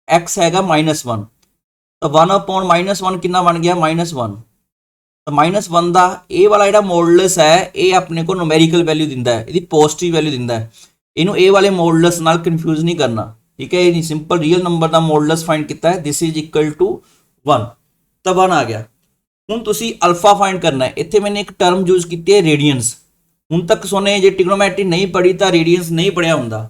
x ਹੈਗਾ -1। ਤਾਂ 1 upon -1 ਕਿੰਨਾ ਬਣ ਗਿਆ, -1। ਤਾਂ -1 ਦਾ ਇਹ ਵਾਲਾ ਜਿਹੜਾ ਮੋਡੂਲਸ ਹੈ ਇਹ ਆਪਣੇ ਕੋਲ ਨੂਮੈਰੀਕਲ ਵੈਲਿਊ ਦਿੰਦਾ ਹੈ, ਇਹਦੀ ਪੋਜ਼ਿਟਿਵ ਵੈਲਿਊ ਦਿੰਦਾ ਹੈ। ਇਹਨੂੰ ਇਹ ਵਾਲੇ ਮੋਡੂਲਸ ਨਾਲ ਕਨਫਿਊਜ਼ ਨਹੀਂ ਕਰਨਾ, ਠੀਕ ਹੈ। ਇਹ ਨਹੀਂ, ਸਿੰਪਲ ਰੀਅਲ ਨੰਬਰ ਦਾ ਮੋਡੂਲਸ ਫਾਈਂਡ ਕੀਤਾ ਹੈ, ਦਿਸ ਇਜ਼ ਇਕੁਅਲ ਟੂ 1, ਤਾਂ 1 ਆ ਗਿਆ। ਹੁਣ ਤੁਸੀਂ ਅਲਫਾ ਫਾਈਂਡ ਕਰਨਾ ਹੈ। ਇੱਥੇ ਮੈंने ਇੱਕ ਟਰਮ ਯੂਜ਼ ਕੀਤੀ ਹੈ ਰੇਡੀਅਨਸ। ਹੁਣ ਤੱਕ ਸੋਨੇ ਜੇ ਟ੍ਰਿਗਨੋਮੈਟਰੀ ਨਹੀਂ ਪੜ੍ਹੀ ਤਾਂ ਰੇਡੀਅਨਸ ਨਹੀਂ ਪੜਿਆ ਹੁੰਦਾ।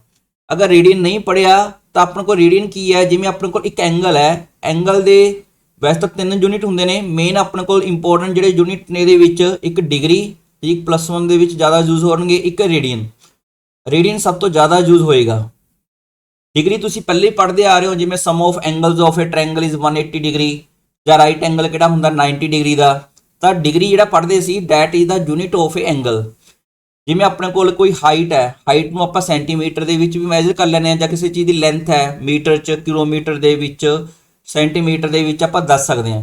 ਅਗਰ ਰੇਡੀਅਨ ਨਹੀਂ ਪੜਿਆ ਤਾਂ ਆਪਣੇ ਕੋਲ ਰੇਡੀਅਨ ਕੀ ਹੈ, ਜਿਵੇਂ ਆਪਣੇ ਕੋਲ ਇੱਕ ਐਂਗਲ ਹੈ, ਐਂਗਲ ਦੇ ਵੈਸੇ ਤਾਂ 3 ਯੂਨਿਟ ਹੁੰਦੇ ਨੇ, ਮੇਨ ਆਪਣੇ ਕੋਲ ਇੰਪੋਰਟੈਂਟ ਜਿਹੜੇ ਯੂਨਿਟ ਨੇ ਇਹਦੇ ਵਿੱਚ ਇੱਕ ਡਿਗਰੀ, ਇੱਕ +1 ਦੇ ਵਿੱਚ ਜ਼ਿਆਦਾ ਯੂਜ਼ ਹੋਣਗੇ, ਇੱਕ ਰੇਡੀਅਨ। ਰੇਡੀਅਨ ਸਭ ਤੋਂ ਜ਼ਿਆਦਾ ਯੂਜ਼ ਹੋਏਗਾ। ਡਿਗਰੀ ਤੁਸੀਂ ਪਹਿਲੇ ਹੀ ਪੜ੍ਹਦੇ ਆ ਰਹੇ ਹੋ, ਜਿਵੇਂ sum of angles of a triangle is 180 degree, ਜਾਂ ਰਾਈਟ ਐਂਗਲ ਕਿਹੜਾ ਹੁੰਦਾ 90 ਡਿਗਰੀ ਦਾ। ਤਾਂ ਡਿਗਰੀ ਜਿਹੜਾ ਪੜ੍ਹਦੇ ਸੀ that is the unit of a angle. ਜਿਵੇਂ ਆਪਣੇ ਕੋਲ ਕੋਈ ਹਾਈਟ ਹੈ, ਹਾਈਟ ਨੂੰ ਆਪਾਂ ਸੈਂਟੀਮੀਟਰ ਦੇ ਵਿੱਚ ਵੀ ਮੈਜ਼ਰ ਕਰ ਲੈਂਦੇ ਹਾਂ, ਜਾਂ ਕਿਸੇ ਚੀਜ਼ ਦੀ ਲੈਂਥ ਹੈ ਮੀਟਰ 'ਚ, ਕਿਲੋਮੀਟਰ ਦੇ ਵਿੱਚ, ਸੈਂਟੀਮੀਟਰ ਦੇ ਵਿੱਚ ਆਪਾਂ ਦੱਸ ਸਕਦੇ ਹਾਂ।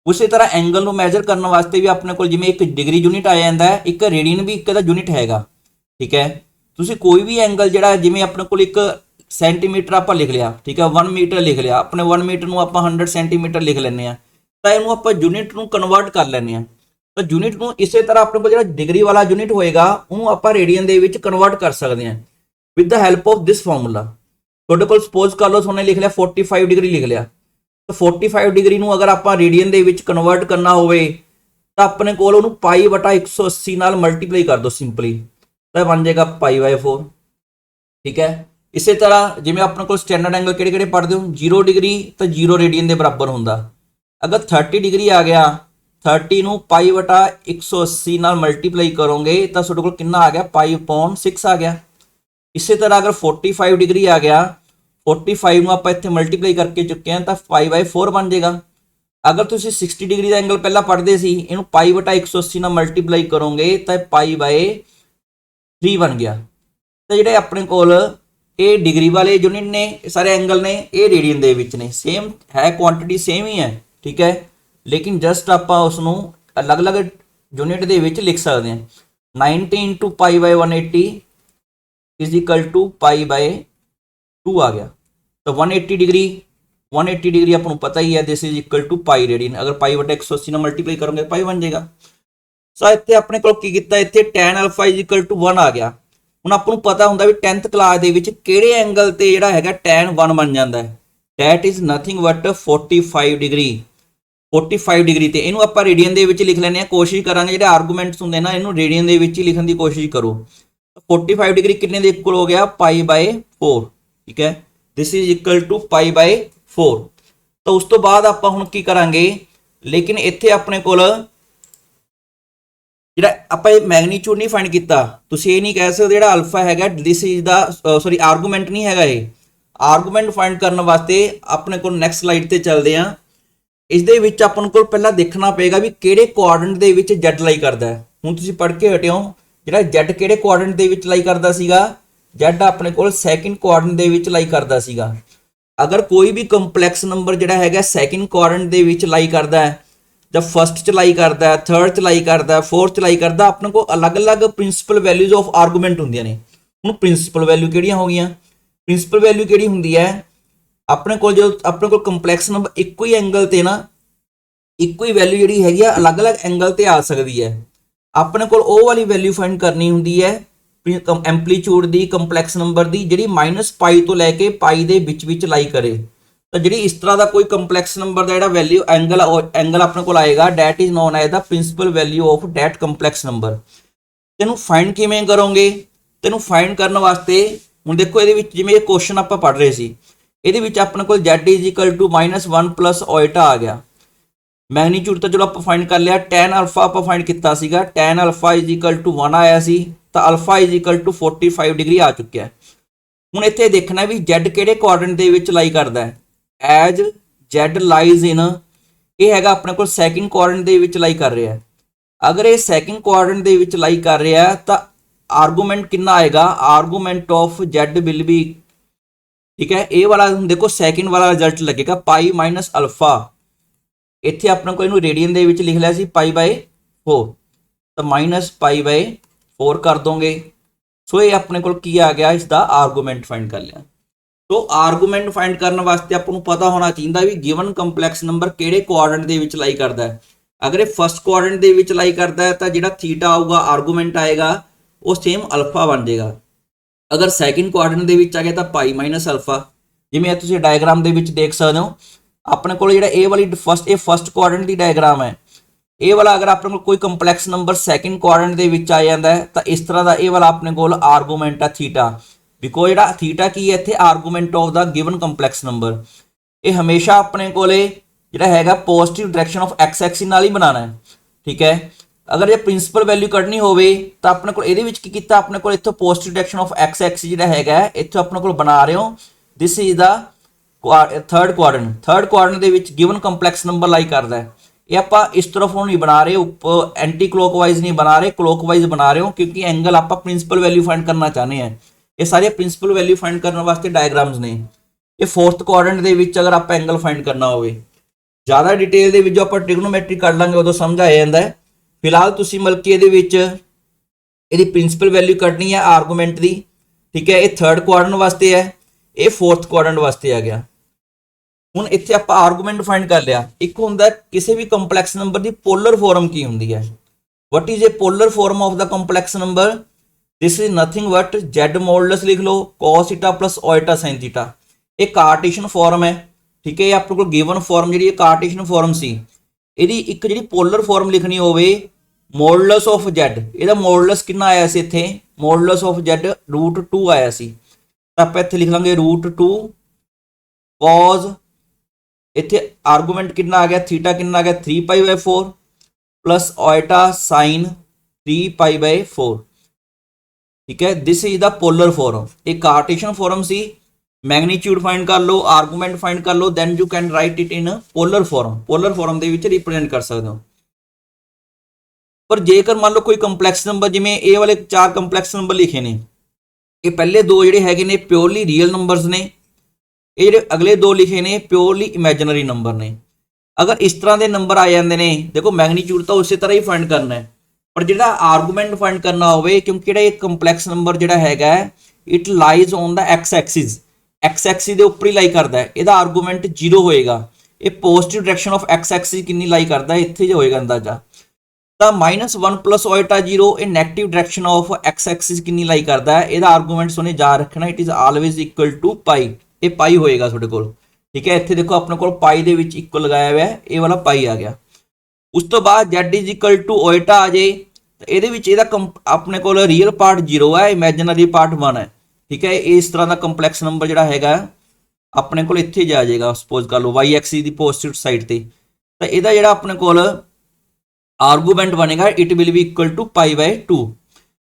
ਉਸੇ ਤਰ੍ਹਾਂ ਐਂਗਲ ਨੂੰ ਮੈਜ਼ਰ ਕਰਨ ਵਾਸਤੇ ਵੀ ਆਪਣੇ ਕੋਲ ਜਿਵੇਂ ਇੱਕ ਡਿਗਰੀ ਯੂਨਿਟ ਆ ਜਾਂਦਾ ਹੈ, ਇੱਕ ਰੇਡੀਅਨ ਵੀ ਇੱਕ ਦਾ ਯੂਨਿਟ ਹੈਗਾ, ਠੀਕ ਹੈ। ਤੁਸੀਂ ਕੋਈ ਵੀ ਐਂਗਲ ਜਿਹੜਾ, ਜਿਵੇਂ ਆਪਣੇ ਕੋਲ ਇੱਕ ਸੈਂਟੀਮੀਟਰ ਆਪਾਂ ਲਿਖ ਲਿਆ, ਠੀਕ ਹੈ, 1 ਮੀਟਰ ਲਿਖ ਲਿਆ, ਆਪਣੇ 1 ਮੀਟਰ ਨੂੰ ਆਪਾਂ 100 ਸੈਂਟੀਮੀਟਰ ਲਿਖ ਲੈਂਦੇ ਹਾਂ, ਤਾਂ ਇਹਨੂੰ ਆਪਾਂ ਯੂਨਿਟ ਨੂੰ ਕਨਵਰਟ ਕਰ ਲੈਂਦੇ ਹਾਂ। ਤਾਂ ਯੂਨਿਟ ਨੂੰ ਇਸੇ ਤਰ੍ਹਾਂ ਆਪਣੇ ਕੋਲ ਜਿਹੜਾ ਡਿਗਰੀ ਵਾਲਾ ਯੂਨਿਟ ਹੋਏਗਾ ਉਹਨੂੰ ਆਪਾਂ ਰੇਡੀਅਨ ਦੇ ਵਿੱਚ ਕਨਵਰਟ ਕਰ ਸਕਦੇ ਹਾਂ with the help of this formula. ਤੁਹਾਡੇ ਕੋਲ ਸਪੋਜ਼ ਕਰ ਲਓ ਤੁਹਾਨੂੰ ਲਿਖ ਲਿਆ 45 ਡਿਗਰੀ ਲਿਖ ਲਿਆ, ਤਾਂ 45 ਡਿਗਰੀ ਨੂੰ ਅਗਰ ਆਪਾਂ ਰੇਡੀਅਨ ਦੇ ਵਿੱਚ ਕਨਵਰਟ ਕਰਨਾ ਹੋਵੇ ਤਾਂ ਆਪਣੇ ਕੋਲ ਉਹਨੂੰ π/180 ਨਾਲ ਮਲਟੀਪਲਾਈ ਕਰ ਦਿਓ ਸਿੰਪਲੀ, ਤਾਂ ਬਣ ਜਾਏਗਾ π/4, ਠੀਕ ਹੈ। ਇਸੇ ਤਰ੍ਹਾਂ ਜਿਵੇਂ ਆਪਣੇ ਕੋਲ ਸਟੈਂਡਰਡ ਐਂਗਲ ਕਿਹੜੇ ਕਿਹੜੇ ਪੜ੍ਹਦੇ ਹੋ, 0 ਡਿਗਰੀ ਤਾਂ 0 ਰੇਡੀਅਨ ਦੇ ਬਰਾਬਰ ਹੁੰਦਾ। ਅਗਰ 30 ਡਿਗਰੀ ਆ ਗਿਆ, 30 ਨੂੰ π/180 ਨਾਲ ਮਲਟੀਪਲਾਈ ਕਰੋਗੇ ਤਾਂ ਤੁਹਾਡੇ ਕੋਲ ਕਿੰਨਾ ਆ ਗਿਆ, π/6 ਆ ਗਿਆ। ਇਸੇ ਤਰ੍ਹਾਂ ਅਗਰ 45 ਡਿਗਰੀ ਆ ਗਿਆ, 45 ਨੂੰ ਆਪਾਂ ਇੱਥੇ ਮਲਟੀਪਲਾਈ ਕਰਕੇ ਚੁੱਕੇ ਹਾਂ ਤਾਂ π/4 ਬਣ ਜਾਏਗਾ। ਅਗਰ ਤੁਸੀਂ 60 ਡਿਗਰੀ ਦਾ ਐਂਗਲ ਪਹਿਲਾਂ ਪੜ੍ਹਦੇ ਸੀ, ਇਹਨੂੰ π/180 ਨਾਲ ਮਲਟੀਪਲਾਈ ਕਰੋਗੇ ਤਾਂ π/3 ਬਣ ਗਿਆ। ਤਾਂ ਜਿਹੜੇ ਆਪਣੇ ਕੋਲ ਇਹ ਡਿਗਰੀ ਵਾਲੇ ਯੂਨਿਟ ਨੇ, ਸਾਰੇ ਐਂਗਲ ਨੇ, ਇਹ ਰੇਡੀਅਨ ਦੇ ਵਿੱਚ ਨੇ, ਸੇਮ ਹੈ, ਕੁਆਂਟੀਟੀ ਸੇਮ ਹੀ ਹੈ, ਠੀਕ ਹੈ, ਲੇਕਿਨ ਜਸਟ ਆਪਾਂ ਉਸ ਨੂੰ ਅਲੱਗ-ਅਲੱਗ ਯੂਨਿਟ ਦੇ ਵਿੱਚ ਲਿਖ ਸਕਦੇ ਹਾਂ। 90 × π/180 ਇਜ਼ ਇਕੁਅਲ ਟੂ π/2 ਆ ਗਿਆ। ਤਾਂ 180 ਡਿਗਰੀ ਆਪਾਂ ਨੂੰ ਪਤਾ ਹੀ ਹੈ, this is equal to π radian. ਅਗਰ π/180 ਨਾਲ ਮਲਟੀਪਲਾਈ ਕਰੋਗੇ π ਬਣ ਜਾਏਗਾ। ਸੋ ਇੱਥੇ ਆਪਣੇ ਕੋਲ ਕੀ ਕੀਤਾ, ਇੱਥੇ tan α ਇਜ਼ ਇਕੁਅਲ ਟੂ 1 ਆ ਗਿਆ। ਹੁਣ ਆਪਾਂ ਨੂੰ ਪਤਾ ਹੁੰਦਾ ਵੀ 10th ਕਲਾਸ ਦੇ ਵਿੱਚ ਕਿਹੜੇ ਐਂਗਲ ਤੇ ਜਿਹੜਾ ਹੈਗਾ tan 1 ਬਣ ਜਾਂਦਾ ਹੈ, that is nothing but 45 degree. 45 degree ਤੇ ਇਹਨੂੰ ਆਪਾਂ ਰੇਡੀਅਨ ਦੇ ਵਿੱਚ ਲਿਖ ਲੈਂਦੇ ਹਾਂ। ਕੋਸ਼ਿਸ਼ ਕਰਾਂਗੇ ਜਿਹੜੇ ਆਰਗੂਮੈਂਟਸ ਹੁੰਦੇ ਨਾ ਇਹਨੂੰ ਰੇਡੀਅਨ ਦੇ ਵਿੱਚ ਹੀ ਲਿਖਣ ਦੀ ਕੋਸ਼ਿਸ਼ ਕਰੋ। 45 ਡਿਗਰੀ ਕਿੰਨੇ ਦੇ ਇਕੁਅਲ ਹੋ ਗਿਆ, π/4, ਠੀਕ ਹੈ, ਦਿਸ ਇਜ਼ ਇਕੁਅਲ ਟੂ π/4। ਤਾਂ ਉਸ ਤੋਂ ਬਾਅਦ ਆਪਾਂ ਹੁਣ ਕੀ ਕਰਾਂਗੇ, ਲੇਕਿਨ ਇੱਥੇ ਆਪਣੇ ਕੋਲ ਜਿਹੜਾ ਆਪਾਂ ਇਹ ਮੈਗਨੀਚਿਊਡ ਨਹੀਂ ਫਾਈਂਡ ਕੀਤਾ, ਤੁਸੀਂ ਇਹ ਨਹੀਂ ਕਹਿ ਸਕਦੇ ਜਿਹੜਾ ਅਲਫਾ ਹੈਗਾ ਦਿਸ ਇਜ਼ ਦਾ ਸੌਰੀ ਆਰਗੂਮੈਂਟ ਨਹੀਂ ਹੈਗਾ। ਇਹ ਆਰਗੂਮੈਂਟ ਫਾਈਂਡ ਕਰਨ ਵਾਸਤੇ ਆਪਣੇ ਕੋਲ ਨੈਕਸਟ ਸਲਾਈਡ ਤੇ ਚੱਲਦੇ ਹਾਂ। ਇਸ ਦੇ ਵਿੱਚ ਆਪਾਂ ਨੂੰ ਕੋਲ ਪਹਿਲਾਂ ਦੇਖਣਾ ਪਏਗਾ ਵੀ ਕਿਹੜੇ ਕੁਆਡਰੈਂਟ ਦੇ ਵਿੱਚ Z ਲਾਈ ਕਰਦਾ ਹੈ। ਹੁਣ ਤੁਸੀਂ ਪੜ੍ਹ ਕੇ ਹਟਿਓ ਜਿਹੜਾ Z ਕਿਹੜੇ ਕੁਆਡਰੈਂਟ ਦੇ ਵਿੱਚ ਲਾਈ ਕਰਦਾ ਸੀਗਾ, Z ਆਪਣੇ ਕੋਲ ਸੈਕਿੰਡ ਕੁਆਡਰੈਂਟ ਦੇ ਵਿੱਚ ਲਾਈ ਕਰਦਾ ਸੀਗਾ। ਅਗਰ ਕੋਈ ਵੀ ਕੰਪਲੈਕਸ ਨੰਬਰ ਜਿਹੜਾ ਹੈਗਾ ਸੈਕਿੰਡ ਕੁਆਡਰੈਂਟ ਦੇ ਵਿੱਚ ਲਾਈ ਕਰਦਾ ਹੈ, ਜਾਂ ਫਸਟ ਚ ਲਾਈ ਕਰਦਾ ਹੈ, ਥਰਡ ਚ ਲਾਈ ਕਰਦਾ ਹੈ, ਫੋਰਥ ਚ ਲਾਈ ਕਰਦਾ, ਆਪਣੇ ਕੋਲ ਅਲੱਗ-ਅਲੱਗ ਪ੍ਰਿੰਸੀਪਲ ਵੈਲਿਊਜ਼ ਆਫ ਆਰਗੂਮੈਂਟ ਹੁੰਦੀਆਂ ਨੇ। ਹੁਣ ਪ੍ਰਿੰਸੀਪਲ ਵੈਲਿਊ ਕਿਹੜੀਆਂ ਹੋ ਗਈਆਂ, ਪ੍ਰਿੰਸੀਪਲ ਵੈਲਿਊ ਕਿਹੜੀ ਹੁੰਦੀ ਹੈ ਆਪਣੇ ਕੋਲ, ਜਦੋਂ ਆਪਣੇ ਕੋਲ ਕੰਪਲੈਕਸ ਨੰਬਰ ਇੱਕੋ ਹੀ ਐਂਗਲ ਤੇ ਨਾ ਇੱਕੋ ਹੀ ਵੈਲਿਊ ਜਿਹੜੀ ਹੈਗੀ ਆ ਅਲੱਗ-ਅਲੱਗ ਐਂਗਲ ਤੇ ਆ ਸਕਦੀ ਹੈ। ਆਪਣੇ ਕੋਲ ਉਹ ਵਾਲੀ ਵੈਲਿਊ ਫਾਈਂਡ ਕਰਨੀ ਹੁੰਦੀ ਹੈ ਐਂਪਲੀਟਿਊਡ ਦੀ ਕੰਪਲੈਕਸ ਨੰਬਰ ਦੀ ਜਿਹੜੀ -π ਤੋਂ ਲੈ ਕੇ π ਦੇ ਵਿੱਚ ਲਾਈ ਕਰੇ। ਤਾਂ ਜਿਹੜੀ ਇਸ ਤਰ੍ਹਾਂ ਦਾ ਕੋਈ ਕੰਪਲੈਕਸ ਨੰਬਰ ਦਾ ਜਿਹੜਾ ਵੈਲਿਊ ਐਂਗਲ ਆਪਣੇ ਕੋਲ ਆਏਗਾ that is known as the principal value of that complex number. ਤੈਨੂੰ ਫਾਈਂਡ ਕਿਵੇਂ ਕਰੋਗੇ, ਤੈਨੂੰ ਫਾਈਂਡ ਕਰਨ ਵਾਸਤੇ ਹੁਣ ਦੇਖੋ ਇਹਦੇ ਵਿੱਚ ਜਿਵੇਂ ਇਹ ਕੁਐਸਚਨ ਆਪਾਂ ਪੜ੍ਹ ਰਹੇ ਸੀ, ਇਹਦੇ ਵਿੱਚ ਆਪਣੇ ਕੋਲ Z ਇਜ਼ ਇਕੁਅਲ ਟੂ -1 + ਓਇਟਾ ਆ ਗਿਆ। ਮੈਗਨੀਚਿਊਡ ਤਾਂ ਚਲੋ ਆਪਾਂ ਫਾਈਂਡ ਕਰ ਲਿਆ। tan α ਆਪਾਂ ਫਾਈਂਡ ਕੀਤਾ ਸੀਗਾ, tan α ਇਜ਼ ਇਕੁਅਲ ਟੂ 1 ਆਇਆ ਸੀ, ਤਾਂ α ਇਜ਼ ਇਕੁਅਲ ਟੂ 45 ਡਿਗਰੀ ਆ ਚੁੱਕਿਆ। ਹੁਣ ਇੱਥੇ ਦੇਖਣਾ ਵੀ Z ਕਿਹੜੇ ਕੁਆਡਰੈਂਟ ਦੇ ਵਿੱਚ ਲਾਈ ਕਰਦਾ ਹੈ। ਐਜ Z ਲਾਈਜ਼ ਇਨ, ਇਹ ਹੈਗਾ ਆਪਣੇ ਕੋਲ ਸੈਕਿੰਡ ਕੁਆਡਰੈਂਟ ਦੇ ਵਿੱਚ ਲਾਈ ਕਰ ਰਿਹਾ। ਅਗਰ ਇਹ ਸੈਕਿੰਡ ਕੁਆਡਰੈਂਟ ਦੇ ਵਿੱਚ ਲਾਈ ਕਰ ਰਿਹਾ ਤਾਂ ਆਰਗੂਮੈਂਟ ਕਿੰਨਾ ਆਏਗਾ, argument of Z will be, ਠੀਕ ਹੈ, ਇਹ ਵਾਲਾ ਹੁਣ ਦੇਖੋ ਸੈਕਿੰਡ ਵਾਲਾ ਰਿਜ਼ਲਟ ਲੱਗੇਗਾ π - α। ਇੱਥੇ ਆਪਣੇ ਕੋਲ ਇਹਨੂੰ ਰੇਡੀਅਨ ਦੇ ਵਿੱਚ ਲਿਖ ਲਿਆ ਸੀ π/4, ਤਾਂ -π/4 ਕਰ ਦੋਗੇ। ਸੋ ਇਹ ਆਪਣੇ ਕੋਲ ਕੀ ਆ ਗਿਆ, ਇਸ ਦਾ ਆਰਗੂਮੈਂਟ ਫਾਈਂਡ ਕਰ ਲਿਆ। ਸੋ ਆਰਗੂਮੈਂਟ ਫਾਈਂਡ ਕਰਨ ਵਾਸਤੇ ਆਪਾਂ ਨੂੰ ਪਤਾ ਹੋਣਾ ਚਾਹੀਦਾ ਵੀ ਗਿਵਨ ਕੰਪਲੈਕਸ ਨੰਬਰ ਕਿਹੜੇ ਕੁਆਡਰੈਂਟ ਦੇ ਵਿੱਚ ਲਾਈ ਕਰਦਾ ਹੈ। ਅਗਰ ਇਹ ਫਸਟ ਕੁਆਡਰੈਂਟ ਦੇ ਵਿੱਚ ਲਾਈ ਕਰਦਾ ਹੈ ਤਾਂ ਜਿਹੜਾ ਥੀਟਾ ਆਊਗਾ ਆਰਗੂਮੈਂਟ ਆਏਗਾ ਉਹ ਸੇਮ ਅਲਫਾ ਬਣ ਜਾਏਗਾ। अगर सैकेंड कुआड्रेंट ਦੇ ਵਿੱਚ ਆ ਗਿਆ ਤਾਂ ਪਾਈ ਮਾਈਨਸ ਅਲਫਾ, ਜਿਵੇਂ ਤੁਸੀਂ ਡਾਇਗਰਾਮ ਦੇ ਵਿੱਚ ਦੇਖ ਸਕਦੇ ਹੋ ਆਪਣੇ ਕੋਲ ਜਿਹੜਾ ਇਹ ਵਾਲੀ ਫਸਟ ਕੁਆਡਰੈਂਟ ਦੀ ਡਾਇਗਰਾਮ ਹੈ, ਇਹ ਵਾਲਾ ਅਗਰ ਆਪਣੇ ਕੋਲ ਕੋਈ ਕੰਪਲੈਕਸ ਨੰਬਰ ਸੈਕਿੰਡ ਕੁਆਡਰੈਂਟ ਦੇ ਵਿੱਚ ਆ ਜਾਂਦਾ ਹੈ ਤਾਂ ਇਸ ਤਰ੍ਹਾਂ ਦਾ ਇਹ ਵਾਲਾ ਆਪਣੇ ਕੋਲ ਆਰਗੂਮੈਂਟ ਆ ਥੀਟਾ, ਬਿਕੋਜ਼ ਜਿਹੜਾ ਥੀਟਾ ਕੀ ਹੈ ਇੱਥੇ argument of the given complex number, ਇਹ ਹਮੇਸ਼ਾ ਆਪਣੇ ਕੋਲੇ ਜਿਹੜਾ ਹੈਗਾ positive direction of x axis ਨਾਲ ਹੀ ਬਣਾਉਣਾ ਹੈ। ਠੀਕ ਹੈ, अगर ये प्रिंसिपल वैल्यू कढ़नी होवे तो अपने को ਇਹਦੇ ਵਿੱਚ ਕੀ ਕੀਤਾ, ਆਪਣੇ ਕੋਲ ਇੱਥੋਂ positive direction of x axis ਜਿਹੜਾ ਹੈਗਾ ਇੱਥੋਂ ਆਪਣੇ ਕੋਲ ਬਣਾ ਰਹੇ ਹੋ this is the third quadrant ਦੇ ਵਿੱਚ ਗਿਵਨ ਕੰਪਲੈਕਸ ਨੰਬਰ ਲਾਈ ਕਰਦਾ ਹੈ। ਇਹ ਆਪਾਂ ਇਸ ਤਰਫ ਨੂੰ ਨਹੀਂ ਬਣਾ ਰਹੇ, ਉੱਪਰ ਐਂਟੀ ਕਲੋਕਵਾਈਜ਼ ਨਹੀਂ ਬਣਾ ਰਹੇ, ਕਲੋਕਵਾਈਜ਼ ਬਣਾ ਰਹੇ ਹੋ ਕਿਉਂਕਿ ਐਂਗਲ ਆਪਾਂ ਪ੍ਰਿੰसिपल ਵੈल्यू फाइंड करना ਚਾਹੁੰਦੇ ਹਾਂ। ਇਹ ਸਾਰੇ ਪ੍ਰਿੰसिपल ਵੈल्यू फाइंड ਕਰਨ ਵਾਸਤੇ ਡਾਇਗਰਾਮਸ ਨੇ। ਇਹ ਫੋਰਥ ਕੁਆਡਰੈਂਟ ਦੇ ਵਿੱਚ ਅਗਰ ਆਪਾਂ ਐਂਗਲ फाइंड ਕਰਨਾ ਹੋਵੇ ਜ਼ਿਆਦਾ ਡਿਟੇਲ ਦੇ ਵਿੱਚ ਜੋ ਆਪਾਂ ਟ੍ਰਿਗਨੋਮੈਟਰੀ ਕਰ ਲਾਂਗੇ ਉਦੋਂ ਸਮਝ ਆ ਜਾਂਦਾ ਹੈ। फिलहाल तुसी मतलब कि ये प्रिंसिपल वैल्यू कढ़नी है आर्गूमेंट की। ठीक है, ये थर्ड कुआड्रेंट वास्ते है, ये फोर्थ कुआड्रेंट वास्ते आ गया। हुण इत्थे आपां आर्गूमेंट फाइंड कर लिया। एक हुंदा किसी भी कंपलैक्स नंबर की पोलर फॉर्म की हुंदी है। What is a polar form of the complex number? This is nothing but Z modulus लिख लो cos theta plus Oita sin theta. ये कार्टेशियन फॉर्म है। ठीक है, ये अपने को गिवन फॉर्म जी कार्टेशियन फॉर्म सी, ਇਹਦੀ ਇੱਕ ਜਿਹੜੀ ਪੋਲਰ ਫਾਰਮ ਲਿਖਣੀ ਹੋਵੇ ਮੋਡੂਲਸ ਆਫ z, ਇਹਦਾ ਮੋਡੂਲਸ ਕਿੰਨਾ ਆਇਆ ਸੀ ਇੱਥੇ, ਮੋਡੂਲਸ ਆਫ z √2 ਆਇਆ ਸੀ ਤਾਂ ਆਪਾਂ ਇੱਥੇ ਲਿਖ ਲਾਂਗੇ √2 cos, ਇੱਥੇ ਆਰਗੂਮੈਂਟ ਕਿੰਨਾ ਆ ਗਿਆ ਥੀਟਾ ਕਿੰਨਾ ਆ ਗਿਆ 3π/4 ਪਲਸ ਓਇਟਾ sin 3π/4। ਠੀਕ ਹੈ, this is the polar form. ਇਹ ਕਾਰਟੇशियन ਫਾਰਮ ਸੀ, मैग्नीट्यूड फाइंड कर लो, आर्गूमेंट फाइंड कर लो, then you can write it in polar form. Polar form ਦੇ ਵਿੱਚ रिप्रेजेंट कर सकते हो। पर जेकर मान लो कोई कंपलैक्स नंबर जिमें ए वाले 4 कंपलैक्स नंबर लिखे ने, ये पहले 2 ਜਿਹੜੇ ਹੈਗੇ ਨੇ प्योरली रियल नंबर्स ने, ਇਹ ਜਿਹੜੇ अगले 2 लिखे ने प्योरली इमेजिनरी नंबर ने। अगर इस तरह के नंबर आ जाते हैं, देखो मैग्नीट्यूड तो उसी तरह ही फाइंड करना है, पर ਜਿਹੜਾ आर्गूमेंट फाइंड करना होवे क्योंकि ਜਿਹੜਾ ਇਹ कंपलैक्स नंबर ਜਿਹੜਾ ਹੈਗਾ it lies on the x axis, x axis के उपर ही लाई करता है, ਇਹਦਾ आर्गूमेंट 0 होएगा। ये positive direction of X axis कितनी लाई करता है ਇੱਥੇ ਜੇ ਹੋਏਗਾ ਅੰਦਾਜ਼ਾ ਤਾਂ -1 प्लस ओइटा 0 ਇਹ negative direction of X axis कितनी लाई करता है, ਇਹਦਾ आर्गूमेंट सोने जा रखना it is always equal to pi. ਇਹ ਪਾਈ ਹੋਏਗਾ ਤੁਹਾਡੇ ਕੋਲ। ठीक है, ਇੱਥੇ ਦੇਖੋ ਆਪਣੇ ਕੋਲ ਪਾਈ ਦੇ ਵਿੱਚ ਇਕੁਅਲ ਲਗਾਇਆ ਹੋਇਆ ਹੈ, ਇਹ ਵਾਲਾ ਪਾਈ ਆ ਗਿਆ। ਉਸ ਤੋਂ ਬਾਅਦ z is equal to iota आ जाए ਤਾਂ ਇਹਦੇ ਵਿੱਚ ਇਹਦਾ ਆਪਣੇ ਕੋਲ ਰੀਅਲ ਪਾਰਟ 0 ਹੈ, ਇਮੇਜਨਰੀ ਪਾर्ट 1 है। ठीक है, इस तरह का कंपलैक्स नंबर जोड़ा है अपने को इत्थे जा जाएगा, सपोज कर लो वाई एक्सिस की पॉजिटिव साइड ते, तो यदा जोड़ा अपने को आर्गूमेंट बनेगा it will be equal to π/2।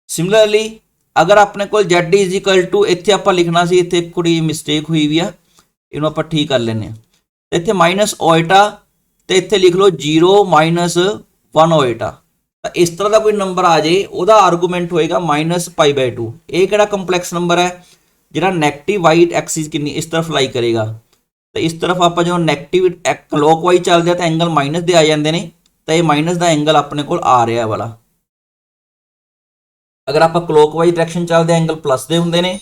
Similarly अगर अपने को z इज इक्वल टू इत्थे आपां लिखना सी, इत्थे थोड़ी मिसटेक हुई हुई है, इहनूं आपां ठीक कर लैंदे हां। इत्थे माइनस ओइटा ते इत्थे लिख लो 0 -1 ओइटा। इस तरह का कोई नंबर आ जाए वह आर्गूमेंट होएगा -π/2। ये किहड़ा कंपलैक्स नंबर है जिहड़ा नैगेटिव वाई एक्सिस कितनी इस तरफ लाई करेगा, तो इस तरफ आप जो नैगेटिव क्लॉकवाइज चलते हैं तो एंगल माइनस दे आ जाते हैं, तो ये माइनस का एंगल अपने को आ रहा है वाला। अगर आप क्लॉकवाइज डायरेक्शन चलते हैं एंगल प्लस दे होंगे ने,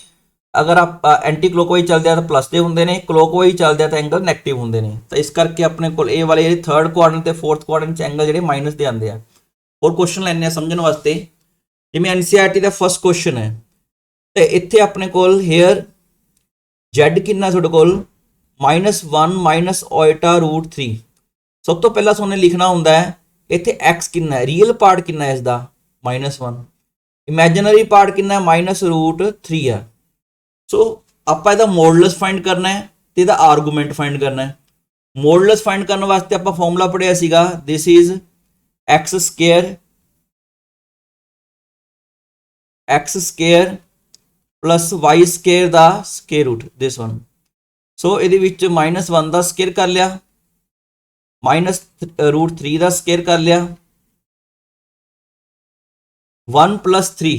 अगर आप एंटी क्लॉकवाइज चलते हैं तो प्लस दे होंगे ने, क्लॉकवाइज चलते हैं तो एंगल नैगेटिव होंगे ने। तो इस करके अपने को ये वाले थर्ड कुआड्रेंट ते फोर्थ कुआड्रेंट एंगल जो माइनस दे आते हैं। और क्वेश्चन लैने समझने वास्ते, जिमें एनसीईआरटी का फर्स्ट क्वेश्चन है तो इत्थे अपने कोल हेयर z कितना तुहाडे कोल -1 ओइटा √3। सब तो पहला तुहानूं लिखना हुंदा है इत्थे x कितना है, रियल पार्ट कितना है इसका -1, इमेजिनरी पार्ट कितना है -√3 है। सो आपां इहदा मॉडुलस फाइंड करना है ते इहदा आर्गूमेंट फाइंड करना है। मॉडुलस फाइंड करने वास्ते आपां फॉर्मूला पढ़िया सीगा, this is x square plus y square दा square root this one. So ये -1 का स्केयर कर लिया, -√3 का स्केयर कर लिया, 1 + 3।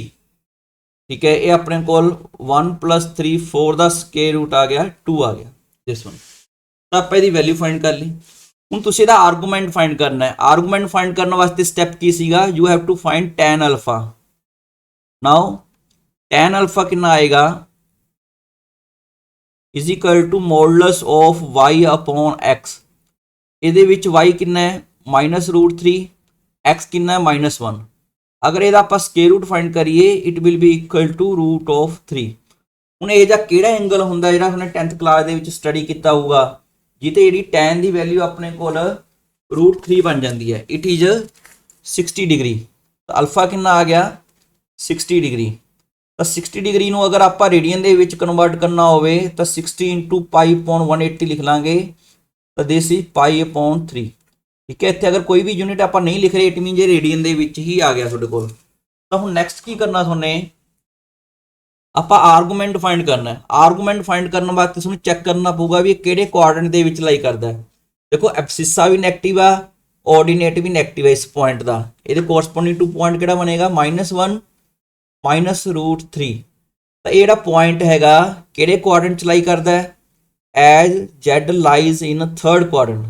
ठीक है, ये अपने को 1 + 3 4 का स्केयर रूट आ गया 2 आ गया दिस वन। तो आप इसकी वैल्यू फाइंड कर ली। ਹੁਣ ਤੁਸੀਂ ਇਹਦਾ ਆਰਗੂਮੈਂਟ ਫਾइंड करना है। आर्गूमेंट फाइंड करने वास्ते स्टैप की सीगा, you have to find tan alpha. Now tan alpha कितना आएगा is equal to modulus of y upon x। ਇਹਦੇ ਵਿੱਚ y कितना है -√3, x कितना है -1। अगर ਇਹਦਾ ਆਪਾਂ स्केयर रूट फाइंड करिए it will be equal to √3। ਹੁਣ ਇਹ ਜਿਹਾ ਕਿਹੜਾ ਐਂਗਲ ਹੁੰਦਾ ਜਿਹੜਾ ਉਹਨੇ 10th ਕਲਾਸ ਦੇ ਵਿੱਚ ਸਟੱਡੀ ਕੀਤਾ ਹੋਊਗਾ ਜਿੱਤੇ ਜਿਹੜੀ tan ਦੀ ਵੈਲਿਊ ਆਪਣੇ ਕੋਲ √3 ਬਣ ਜਾਂਦੀ ਹੈ। It is 60 degree. ਤਾਂ ਅਲਫਾ ਕਿੰਨਾ ਆ ਗਿਆ 60 ਡਿਗਰੀ। ਤਾਂ 60 ਡਿਗਰੀ ਨੂੰ ਅਗਰ ਆਪਾਂ ਰੇਡੀਅਨ ਦੇ ਵਿੱਚ ਕਨਵਰਟ ਕਰਨਾ ਹੋਵੇ ਤਾਂ 60 × π/180 ਲਿਖ ਲਾਂਗੇ ਤਾਂ ਦਿਸ ਇਜ਼ π/3। ਠੀਕ ਹੈ, ਇੱਥੇ ਅਗਰ ਕੋਈ ਵੀ ਯੂਨਿਟ ਆਪਾਂ ਨਹੀਂ ਲਿਖ ਰਹੇ ਇਟ ਮੀਨਸ ਇਹ ਰੇਡੀਅਨ ਦੇ ਵਿੱਚ ਹੀ ਆ ਗਿਆ ਤੁਹਾਡੇ ਕੋਲ। ਤਾਂ ਹੁਣ ਨੈਕਸਟ ਕੀ ਕਰਨਾ ਤੁਹਾਨੇ, ਆਪਾਂ ਆਰਗੂਮੈਂਟ ਫਾਈਂਡ ਕਰਨਾ ਹੈ। ਆਰਗੂਮੈਂਟ ਫਾਈਂਡ ਕਰਨ ਵਾਸਤੇ ਤੁਹਾਨੂੰ ਚੈੱਕ ਕਰਨਾ ਪਊਗਾ ਵੀ ਇਹ ਕਿਹੜੇ ਕੁਆਡਰੈਂਟ ਦੇ ਵਿੱਚ ਲਾਈ ਕਰਦਾ ਹੈ। ਦੇਖੋ ਐਬਸਿਸਾ ਵੀ ਨੈਗੇਟਿਵ ਆ, ਆਰਡੀਨੇਟ ਵੀ ਨੈਗੇਟਿਵ ਹੈ ਇਸ ਪੁਆਇੰਟ ਦਾ। ਇਹਦੇ ਕੋਰਸਪੋਂਡਿੰਗ ਟੂ ਪੁਆਇੰਟ ਕਿਹੜਾ ਬਣੇਗਾ -1 -√3। ਤਾਂ ਇਹ ਜਿਹੜਾ ਪੁਆਇੰਟ ਹੈਗਾ ਕਿਹੜੇ ਕੁਆਡਰੈਂਟ ਚ ਲਾਈ ਕਰਦਾ ਹੈ, ਐਜ਼ Z ਲਾਈਜ਼ ਇਨ ਥਰਡ ਕੁਆਡਰੈਂਟ,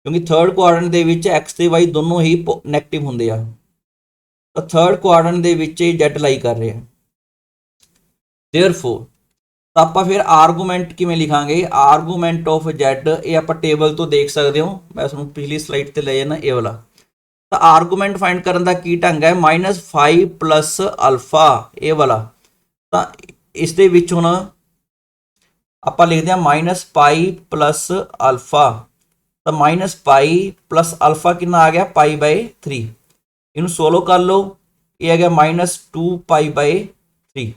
ਕਿਉਂਕਿ ਥਰਡ ਕੁਆਡਰੈਂਟ ਦੇ ਵਿੱਚ x ਤੇ y ਦੋਨੋਂ ਹੀ ਨੈਗੇਟਿਵ ਹੁੰਦੇ ਆ। ਤਾਂ ਥਰਡ ਕੁਆਡਰੈਂਟ ਦੇ ਵਿੱਚ ਇਹ Z ਲਾਈ ਕਰ ਰਿਹਾ। देयरफॉर ਤਾਂ ਆਪਾਂ ਫਿਰ ਆਰਗੂਮੈਂਟ ਕਿਵੇਂ ਲਿਖਾਂਗੇ, ਆਰਗੂਮੈਂਟ ਆਫ Z ਇਹ ਆਪਾਂ ਟੇਬਲ ਤੋਂ ਦੇਖ ਸਕਦੇ ਹੋ। ਮੈਂ ਤੁਹਾਨੂੰ ਪਿਛਲੀ ਸਲਾਈਡ ਤੇ ਲੈ ਜਾਣਾ ਇਹ ਵਾਲਾ। ਤਾਂ ਆਰਗੂਮੈਂਟ ਫਾਈਂਡ ਕਰਨ ਦਾ ਕੀ ਢੰਗ ਹੈ, -5 + ਅਲਫਾ ਇਹ ਵਾਲਾ। ਤਾਂ ਇਸ ਦੇ ਵਿੱਚ ਹੁਣ ਆਪਾਂ ਲਿਖਦੇ ਹਾਂ -π + ਅਲਫਾ। ਤਾਂ -π + ਅਲਫਾ ਕਿੰਨਾ ਆ ਗਿਆ π/3। ਇਹਨੂੰ ਸੋਲੋ ਕਰ ਲਓ, ਇਹ ਆ ਗਿਆ -2π/3।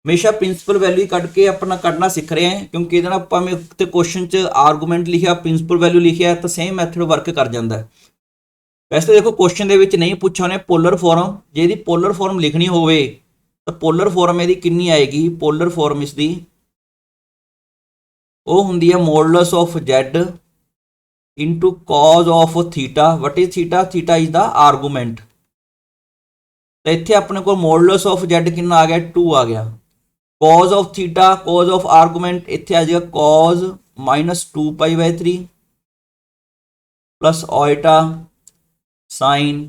ਹਮੇਸ਼ਾ ਪ੍ਰਿੰਸੀਪਲ ਵੈਲਿਊ ਕੱਢ ਕੇ ਆਪਣਾ ਕੱਢਣਾ ਸਿੱਖ ਰਹੇ ਹਾਂ, ਕਿਉਂਕਿ ਇਹਦੇ ਨਾਲ ਆਪਾਂ ਤੇ ਕੁਐਸਚਨ 'ਚ ਆਰਗੂਮੈਂਟ ਲਿਖਿਆ ਪ੍ਰਿੰਸੀਪਲ ਵੈਲਿਊ ਲਿਖਿਆ ਤਾਂ ਸੇਮ ਮੈਥਡ ਵਰਕ ਕਰ ਜਾਂਦਾ ਹੈ। ਵੈਸੇ ਦੇਖੋ ਕੁਐਸਚਨ ਦੇ ਵਿੱਚ ਨਹੀਂ ਪੁੱਛਿਆ ਉਹਨੇ ਪੋਲਰ ਫਾਰਮ, ਜੇ ਇਹਦੀ ਪੋਲਰ ਫਾਰਮ ਲਿਖਣੀ ਹੋਵੇ ਤਾਂ ਪੋਲਰ ਫਾਰਮ ਇਹਦੀ ਕਿੰਨੀ ਆਏਗੀ, ਪੋਲਰ ਫਾਰਮ ਇਸ ਦੀ ਉਹ ਹੁੰਦੀ ਹੈ modulus of Z into cos of theta। what is theta? theta is the argument। ਤਾਂ ਇੱਥੇ ਆਪਣੇ ਕੋਲ ਮੋਡੂਲਸ ਆਫ Z ਕਿੰਨਾ ਆ ਗਿਆ 2 ਆ ਗਿਆ। cos of theta cos of argument ਇੱਥੇ ਆ ਜਾਏਗਾ cos -2π/3 plus oita sin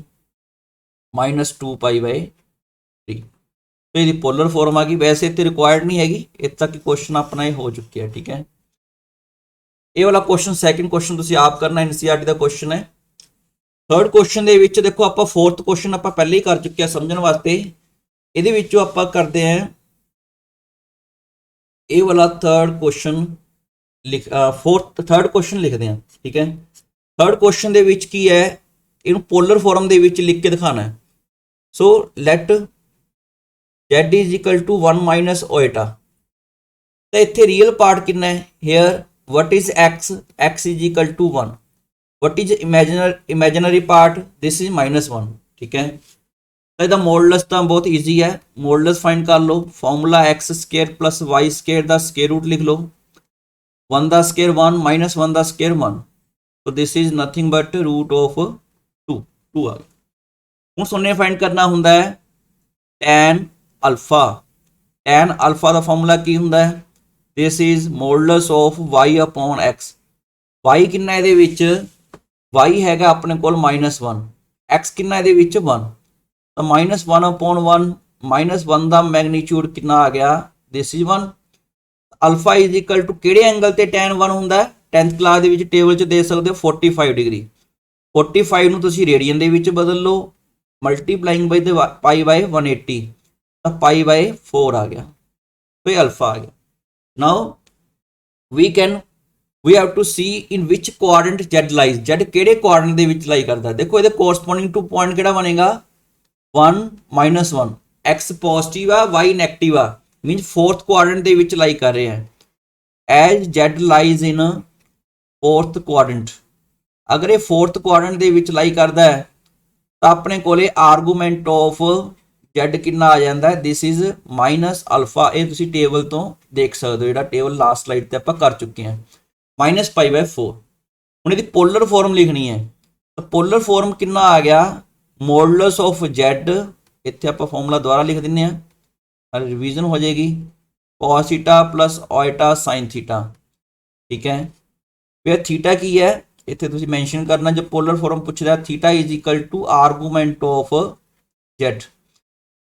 -2π/3। तो ਇਹਦੀ ਪੋਲਰ ਫਾਰਮ ਆ ਗਈ। ਵੈਸੇ ਇੱਥੇ ਰਿਕੁਆਇਰਡ ਨਹੀਂ ਹੈਗੀ, ਇੱਥੇ ਤੱਕ ਕੁਐਸਚਨ ਆਪਣਾ ਇਹ ਹੋ ਚੁੱਕਿਆ। ਠੀਕ ਹੈ, ਇਹ ਵਾਲਾ ਕੁਐਸਚਨ ਸੈਕਿੰਡ ਕੁਐਸਚਨ ਤੁਸੀਂ ਆਪ ਕਰਨਾ, NCERT ਦਾ ਕੁਐਸਚਨ ਹੈ। ਥਰਡ ਕੁਐਸਚਨ ਦੇ ਵਿੱਚ ਦੇਖੋ ਆਪਾਂ ਫੋਰਥ ਕੁਐਸਚਨ ਆਪਾਂ ਪਹਿਲੇ ਹੀ ਕਰ ਚੁੱਕੇ ਆ ਸਮਝਣ ਵਾਸਤੇ। ਇਹਦੇ ਵਿੱਚੋਂ ਆਪਾਂ ਕਰਦੇ ਹਾਂ ਇਹ ਵਾਲਾ ਥਰਡ ਕੁਐਸਚਨ ਥਰਡ ਕੁਐਸਚਨ ਲਿਖਦੇ ਹਾਂ। ਠੀਕ ਹੈ, ਥਰਡ ਕੁਐਸਚਨ ਦੇ ਵਿੱਚ ਕੀ ਹੈ, ਇਹਨੂੰ ਪੋਲਰ ਫਾਰਮ ਦੇ ਵਿੱਚ ਲਿਖ ਕੇ ਦਿਖਾਣਾ ਹੈ। ਸੋ ਲੈਟ Z = 1 - oita। ਤਾਂ ਇੱਥੇ ਰੀਅਲ ਪਾਰਟ ਕਿੰਨਾ ਹੈ, hair what is x, x = 1। what is imaginary part, this is -1। ਠੀਕ ਹੈ, ਤਾਂ ਇਹਦਾ ਮੋਡੂਲਸ ਤਾਂ ਬਹੁਤ ਈਜ਼ੀ ਹੈ, ਮੋਡੂਲਸ ਫਾਈਂਡ ਕਰ ਲਓ। ਫਾਰਮੂਲਾ x² + y² ਦਾ ਸਕੁਅਰ ਰੂਟ ਲਿਖ ਲਓ। 1 ਦਾ ਸਕੁਅਰ 1 -1 ਦਾ square 1। So this is nothing but √2 2 ਆ ਗਿਆ। ਹੁਣ ਸੁਣਨੇ ਫਾਈਂਡ ਕਰਨਾ ਹੁੰਦਾ ਹੈ tan ਅਲਫਾ। tan ਅਲਫਾ ਦਾ ਫਾਰਮੂਲਾ ਕੀ ਹੁੰਦਾ ਹੈ, this is modulus of y/x। y ਕਿੰਨਾ ਇਹਦੇ ਵਿੱਚ, y ਹੈਗਾ ਆਪਣੇ ਕੋਲ -1, x ਕਿੰਨਾ ਇਹਦੇ ਵਿੱਚ 1। ਤਾਂ -1/1 -1 ਦਾ ਮੈਗਨੀਟਿਊਡ ਕਿੰਨਾ ਆ ਗਿਆ, this is 1। ਅਲਫਾ = ਕਿਹੜੇ ਐਂਗਲ ਤੇ tan 1 ਹੁੰਦਾ ਹੈ, 10th ਕਲਾਸ ਦੇ ਵਿੱਚ ਟੇਬਲ 'ਚ ਦੇ ਸਕਦੇ ਹੋ 45 ਡਿਗਰੀ। 45 ਨੂੰ ਤੁਸੀਂ ਰੇਡੀਅਨ ਦੇ ਵਿੱਚ ਬਦਲ ਲਓ, ਮਲਟੀਪਲਾਈਂਗ ਬਾਈ π/180 ਤਾਂ π/4 ਆ ਗਿਆ। तो ये अल्फा आ गया। Now we have to see in which quadrant Z lies। Z ਕਿਹੜੇ quadrant ਦੇ ਵਿੱਚ ਲਾਈ ਕਰਦਾ। ਦੇਖੋ ਇਹਦੇ corresponding to point ਕਿਹੜਾ ਬਣੇਗਾ 1 - 1। x ਪੋਜ਼ਿਟਿਵ ਆ y ਨੈਗੇਟਿਵ ਆ, ਮੀਨਸ fourth quadrant ਦੇ ਵਿੱਚ ਲਾਈ ਕਰ ਰਹੇ ਆ। as Z lies in fourth quadrant। ਅਗਰ ਇਹ fourth quadrant ਦੇ ਵਿੱਚ ਲਾਈ ਕਰਦਾ ਹੈ ਤਾਂ ਆਪਣੇ ਕੋਲੇ ਆਰਗੂਮੈਂਟ ਆਫ Z ਕਿੰਨਾ ਆ ਜਾਂਦਾ ਹੈ, this is -α। ਇਹ ਤੁਸੀਂ ਟੇਬਲ ਤੋਂ ਦੇਖ ਸਕਦੇ ਹੋ, ਜਿਹੜਾ ਟੇਬਲ ਲਾਸਟ ਸਲਾਈਡ ਤੇ ਆਪਾਂ ਕਰ ਚੁੱਕੇ ਹਾਂ, -π/4। ਹੁਣ ਇਹਦੀ ਪੋਲਰ ਫਾਰਮ ਲਿਖਣੀ ਹੈ ਤਾਂ ਪੋਲਰ ਫਾਰਮ ਕਿੰਨਾ ਆ ਗਿਆ, ਮੋਡੂਲਸ ਆਫ Z। ਇੱਥੇ ਆਪਾਂ ਫਾਰਮੂਲਾ ਦੁਬਾਰਾ ਲਿਖ ਦਿੰਦੇ ਹਾਂ, ਰਿਵੀਜ਼ਨ ਹੋ ਜਾਏਗੀ, cos θ + oita sin θ। ਠੀਕ ਹੈ, ਫਿਰ ਥੀਟਾ ਕੀ ਹੈ ਇੱਥੇ ਤੁਸੀਂ ਮੈਂਸ਼ਨ ਕਰਨਾ। ਜੋ ਪੋਲਰ ਫਾਰਮ ਪੁੱਛਦਾ θ = ਆਰਗੂਮੈਂਟ ਆਫ Z।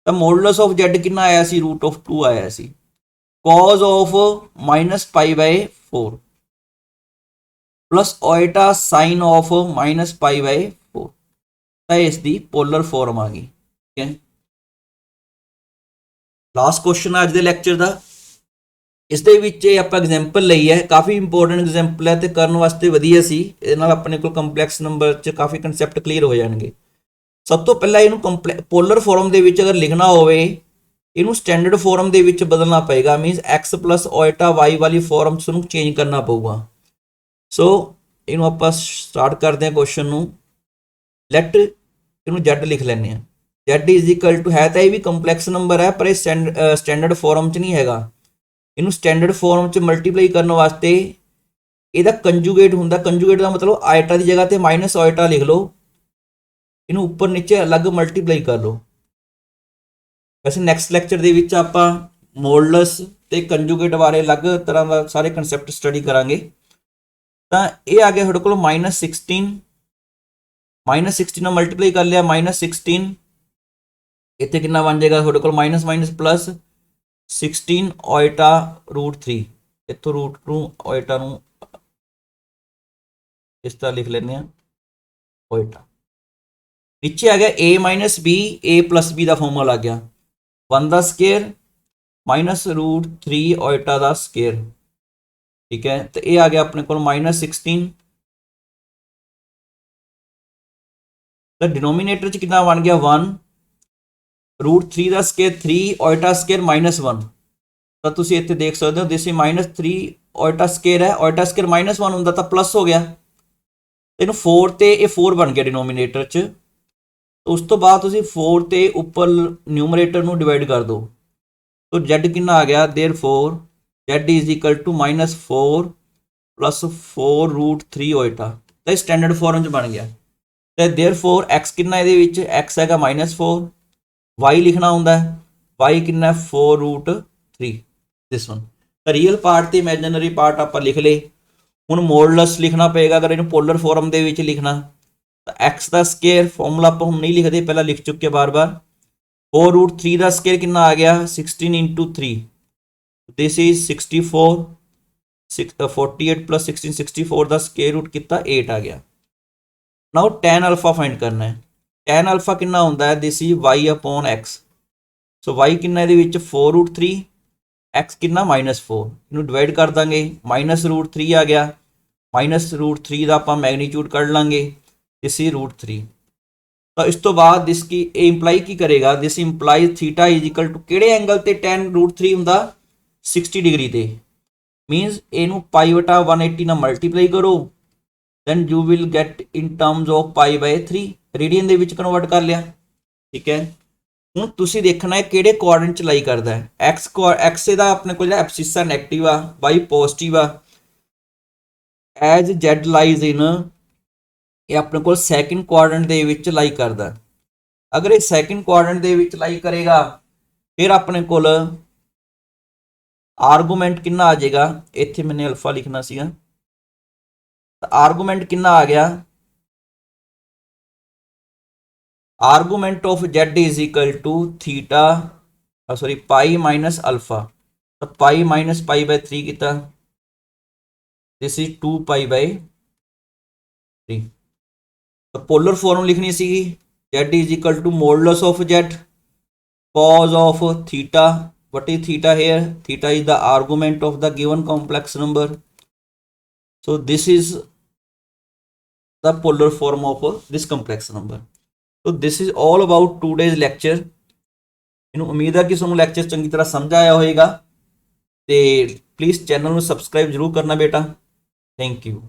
ਤਾਂ ਮੋਡੂਲਸ ਆਫ Z ਕਿੰਨਾ ਆਇਆ ਸੀ, √2 ਆਇਆ ਸੀ। cos of -π/4 + oita sin of -π/4। ਤਾਂ ਇਸ ਦੀ ਪੋਲਰ ਫਾਰਮ ਆ ਗਈ। ਠੀਕ ਹੈ, ਲਾਸਟ ਕੁਐਸਚਨ ਅੱਜ ਦੇ ਲੈਕਚਰ ਦਾ। ਇਸ ਦੇ ਵਿੱਚ ਇਹ ਆਪਾਂ ਐਗਜ਼ਾਮਪਲ ਲਈ ਹੈ, ਕਾਫੀ ਇੰਪੋਰਟੈਂਟ ਐਗਜ਼ਾਮਪਲ ਹੈ ਤੇ ਕਰਨ ਵਾਸਤੇ ਵਧੀਆ ਸੀ। ਇਹਦੇ ਨਾਲ ਆਪਣੇ ਕੋਲ ਕੰਪਲੈਕਸ ਨੰਬਰ 'ਚ ਕਾਫੀ ਕਨਸੈਪਟ ਕਲੀਅਰ ਹੋ ਜਾਣਗੇ। ਸਭ ਤੋਂ ਪਹਿਲਾਂ ਇਹਨੂੰ ਪੋਲਰ ਫਾਰਮ ਦੇ ਵਿੱਚ ਅਗਰ ਲਿਖਣਾ ਹੋਵੇ, ਇਹਨੂੰ ਸਟੈਂਡਰਡ ਫਾਰਮ ਦੇ ਵਿੱਚ ਬਦਲਣਾ ਪਏਗਾ। Means x plus iota y ਵਾਲੀ ਫਾਰਮ 'ਚ ਨੂੰ ਚੇਂਜ ਕਰਨਾ ਪਊਗਾ। ਸੋ ਇਹਨੂੰ ਆਪਾਂ ਸਟਾਰਟ ਕਰਦੇ ਹਾਂ ਕੁਐਸਚਨ ਨੂੰ। ਲੈਟ ਇਹਨੂੰ z ਲਿਖ ਲੈਂਦੇ ਹਾਂ। z ਇਜ਼ ਇਕੁਅਲ ਟੂ, ਹੈ ਤਾਂ ਇਹ ਵੀ ਕੰਪਲੈਕਸ ਨੰਬਰ ਹੈ ਪਰ ਇਹ ਸਟੈਂਡਰਡ ਫਾਰਮ 'ਚ ਨਹੀਂ ਹੈਗਾ। ਇਹਨੂੰ ਸਟੈਂਡਰਡ ਫਾਰਮ 'ਚ ਮਲਟੀਪਲਾਈ ਕਰਨ ਵਾਸਤੇ ਇਹਦਾ ਕੰਜੂਗੇਟ ਹੁੰਦਾ। ਕੰਜੂਗੇਟ ਦਾ ਮਤਲਬ ਆਇਟਾ ਦੀ ਜਗ੍ਹਾ ਤੇ ਮਾਈਨਸ ਆਇਟਾ ਲਿਖ ਲਓ, ਇਹਨੂੰ ਉੱਪਰ ਨੀਚੇ ਅਲੱਗ ਮਲਟੀਪਲਾਈ ਕਰ ਲਓ। ਵੈਸੇ ਨੈਕਸਟ ਲੈਕਚਰ ਦੇ ਵਿੱਚ ਆਪਾਂ ਮੋਡਲਸ ਤੇ ਕੰਜੂਗੇਟ ਬਾਰੇ ਅਲੱਗ ਤਰ੍ਹਾਂ ਦਾ ਸਾਰੇ ਕਨਸੈਪਟ ਸਟੱਡੀ ਕਰਾਂਗੇ। ਤਾਂ ਇਹ ਆ ਗਿਆ ਤੁਹਾਡੇ ਕੋਲ -16, -16 ਨਾਲ ਮਲਟੀਪਲਾਈ ਕਰ ਲਿਆ, -16 ਇੱਥੇ ਕਿੰਨਾ ਬਣ ਜਾਏਗਾ ਤੁਹਾਡੇ ਕੋਲ ਮਾਈਨਸ ਮਾਈਨਸ ਪਲੱਸ 16 ਓਇਟਾ √3। ਇੱਥੋਂ √2 ਓਇਟਾ ਨੂੰ ਇਸ ਤਰ੍ਹਾਂ ਲਿਖ ਲੈਂਦੇ ਹਾਂ ਓਇਟਾ। ਨੀਚੇ ਆ ਗਿਆ a minus b, a plus b the formula ਆ ਗਿਆ 1 ਦਾ ਸਕੇਅਰ ਮਾਈਨਸ √3 ਓਇਟਾ ਦਾ ਸਕੇਅਰ। ਠੀਕ ਹੈ, ਤੇ ਇਹ ਆ ਗਿਆ ਆਪਣੇ ਕੋਲ -16। ਤਾਂ ਡਿਨੋਮੀਨੇਟਰ 'ਚ ਕਿੰਨਾ ਬਣ ਗਿਆ 1, √3 ਦਾ ਸਕੇਅਰ 3 ਓਇਟਾ ਸਕੇਅਰ -1। ਤਾਂ ਤੁਸੀਂ ਇੱਥੇ ਦੇਖ ਸਕਦੇ ਹੋ ਦਿਸ ਇਜ਼ -3 ਓਇਟਾ ਸਕੇਅਰ ਹੈ, ਓਇਟਾ ਸਕੇਅਰ -1 ਹੁੰਦਾ ਤਾਂ ਪਲੱਸ ਹੋ ਗਿਆ। ਇਹਨੂੰ 4 ਤੇ ਇਹ 4 ਬਣ ਗਿਆ ਡਿਨੋਮੀਨੇਟਰ 'ਚ। ਉਸ ਤੋਂ ਬਾਅਦ ਤੁਸੀਂ 4 ਤੇ ਉੱਪਰ ਨਿਊਮਰੇਟਰ ਨੂੰ ਡਿਵਾਈਡ ਕਰ ਦਿਓ। ਤੋ z ਕਿੰਨਾ ਆ ਗਿਆ, therefore z is equal to -4 plus 4 √3 ਓਇਟਾ। ਤਾਂ ਇਹ ਸਟੈਂਡਰਡ ਫਾਰਮ 'ਚ ਬਣ ਗਿਆ। ਤੇ देयरफॉर x ਕਿੰਨਾ ਇਹਦੇ ਵਿੱਚ, x ਹੈਗਾ -4, y ਲਿਖਣਾ ਹੁੰਦਾ ਹੈ, y ਕਿੰਨਾ 4 √3 ਦਿਸ ਵਨ। ਤਾਂ ਰੀਅਲ ਪਾਰਟ ਤੇ ਇਮੇਜਨਰੀ ਪਾਰਟ ਆਪਾਂ ਲਿਖ ਲਏ। ਹੁਣ ਮੋਡਲਸ ਲਿਖਣਾ ਪਏਗਾ ਅਗਰ ਇਹਨੂੰ ਪੋਲਰ ਫਾਰਮ ਦੇ ਵਿੱਚ ਲਿਖਣਾ। ਤਾਂ x ਦਾ ਸਕੇਅਰ ਫਾਰਮੂਲਾ ਆਪਾਂ ਹੁਣ ਨਹੀਂ ਲਿਖਦੇ, ਪਹਿਲਾਂ ਲਿਖ ਚੁੱਕੇ ਬਾਰ-ਬਾਰ। 4 √3 ਦਾ ਸਕੇਅਰ ਕਿੰਨਾ ਆ ਗਿਆ 16 × 3, ਦਿਸ ਇਜ਼ 64, 48 ਪਲੱਸ 16 64 ਦਾ ਸਕੇਅਰ ਰੂਟ ਕੀਤਾ 8 ਆ ਗਿਆ। ਨਾਓ tan ਅਲਫਾ ਫਾਈਂਡ ਕਰਨਾ ਹੈ। tan ਅਲਫਾ ਕਿੰਨਾ ਹੁੰਦਾ ਹੈ, this is y/x। So y ਕਿੰਨਾ ਇਹਦੇ ਵਿੱਚ 4 √3, x ਕਿੰਨਾ -4। ਇਹਨੂੰ ਡਿਵਾਈਡ ਕਰ ਦਾਂਗੇ, -√3 ਆ ਗਿਆ, -√3 ਦਾ ਆਪਾਂ ਮੈਗਨੀਟਿਊਡ ਕੱਢ ਲਾਂਗੇ, ਦਿਸ ਇਜ਼ √3। ਤਾਂ ਇਸ ਤੋਂ ਬਾਅਦ ਦਿਸ ਕੀ ਇਹ ਇੰਪਲਾਈ ਕੀ ਕਰੇਗਾ, this implies theta is equal to ਕਿਹੜੇ ਐਂਗਲ ਤੇ tan √3 ਹੁੰਦਾ 60 ਡਿਗਰੀ ਤੇ। ਮੀਨਸ ਇਹਨੂੰ π/180 ਨਾਲ ਮਲਟੀਪਲਾਈ ਕਰੋ, then you will get in terms of π/3 radian ਦੇ ਵਿੱਚ ਕਨਵਰਟ ਕਰ ਲਿਆ। ਠੀਕ ਹੈ, ਹੁਣ ਤੁਸੀਂ ਦੇਖਣਾ ਹੈ ਕਿਹੜੇ ਕੁਆਡਰੈਂਟ ਚ ਲਾਈ ਕਰਦਾ ਹੈ। x ਇਹਦਾ ਆਪਣੇ ਕੋਲ ਜਿਹੜਾ ਐਬਸਿਸਾ ਨੈਗੇਟਿਵ ਆ, y ਪੋਜ਼ਿਟਿਵ ਆ। ਐਜ਼ z ਲਾਈਜ਼ ਇਨ, ਇਹ ਆਪਣੇ ਕੋਲ ਸੈਕਿੰਡ ਕੁਆਡਰੈਂਟ ਦੇ ਵਿੱਚ ਲਾਈ ਕਰਦਾ। ਅਗਰ ਇਹ ਸੈਕਿੰਡ ਕੁਆਡਰੈਂਟ ਦੇ ਵਿੱਚ ਲਾਈ ਕਰੇਗਾ ਫਿਰ ਆਪਣੇ ਕੋਲ ਆਰਗੂਮੈਂਟ ਕਿੰਨਾ ਆ ਜਾਏਗਾ, ਇੱਥੇ ਮੈंने ਅਲਫਾ ਲਿਖਣਾ ਸੀਗਾ। ਤਾਂ ਆਰਗੂਮੈਂਟ ਕਿੰਨਾ ਆ ਗਿਆ, argument of z is equal to theta sorry pi minus alpha. ਤਾਂ ਪਾਈ ਮਾਈਨਸ π/3 ਕੀਤਾ, ਦਿਸ ਇਜ਼ 2π/3। ਤਾਂ ਪੋਲਰ ਫਾਰਮ ਲਿਖਣੀ ਸੀਗੀ z is equal to modulus of z cos of theta. What is theta here? Theta is the argument of the given complex number. So this is the polar form of this complex number. So this is all about today's lecture. ਇਹਨੂੰ ਉਮੀਦ ਹੈ ਕਿ ਤੁਹਾਨੂੰ ਲੈਕਚਰ ਚੰਗੀ ਤਰ੍ਹਾਂ ਸਮਝ ਆਇਆ ਹੋਵੇਗਾ ਤੇ ਪਲੀਜ਼ ਚੈਨਲ ਨੂੰ ਸਬਸਕ੍ਰਾਈਬ ਜ਼ਰੂਰ ਕਰਨਾ ਬੇਟਾ। Thank you.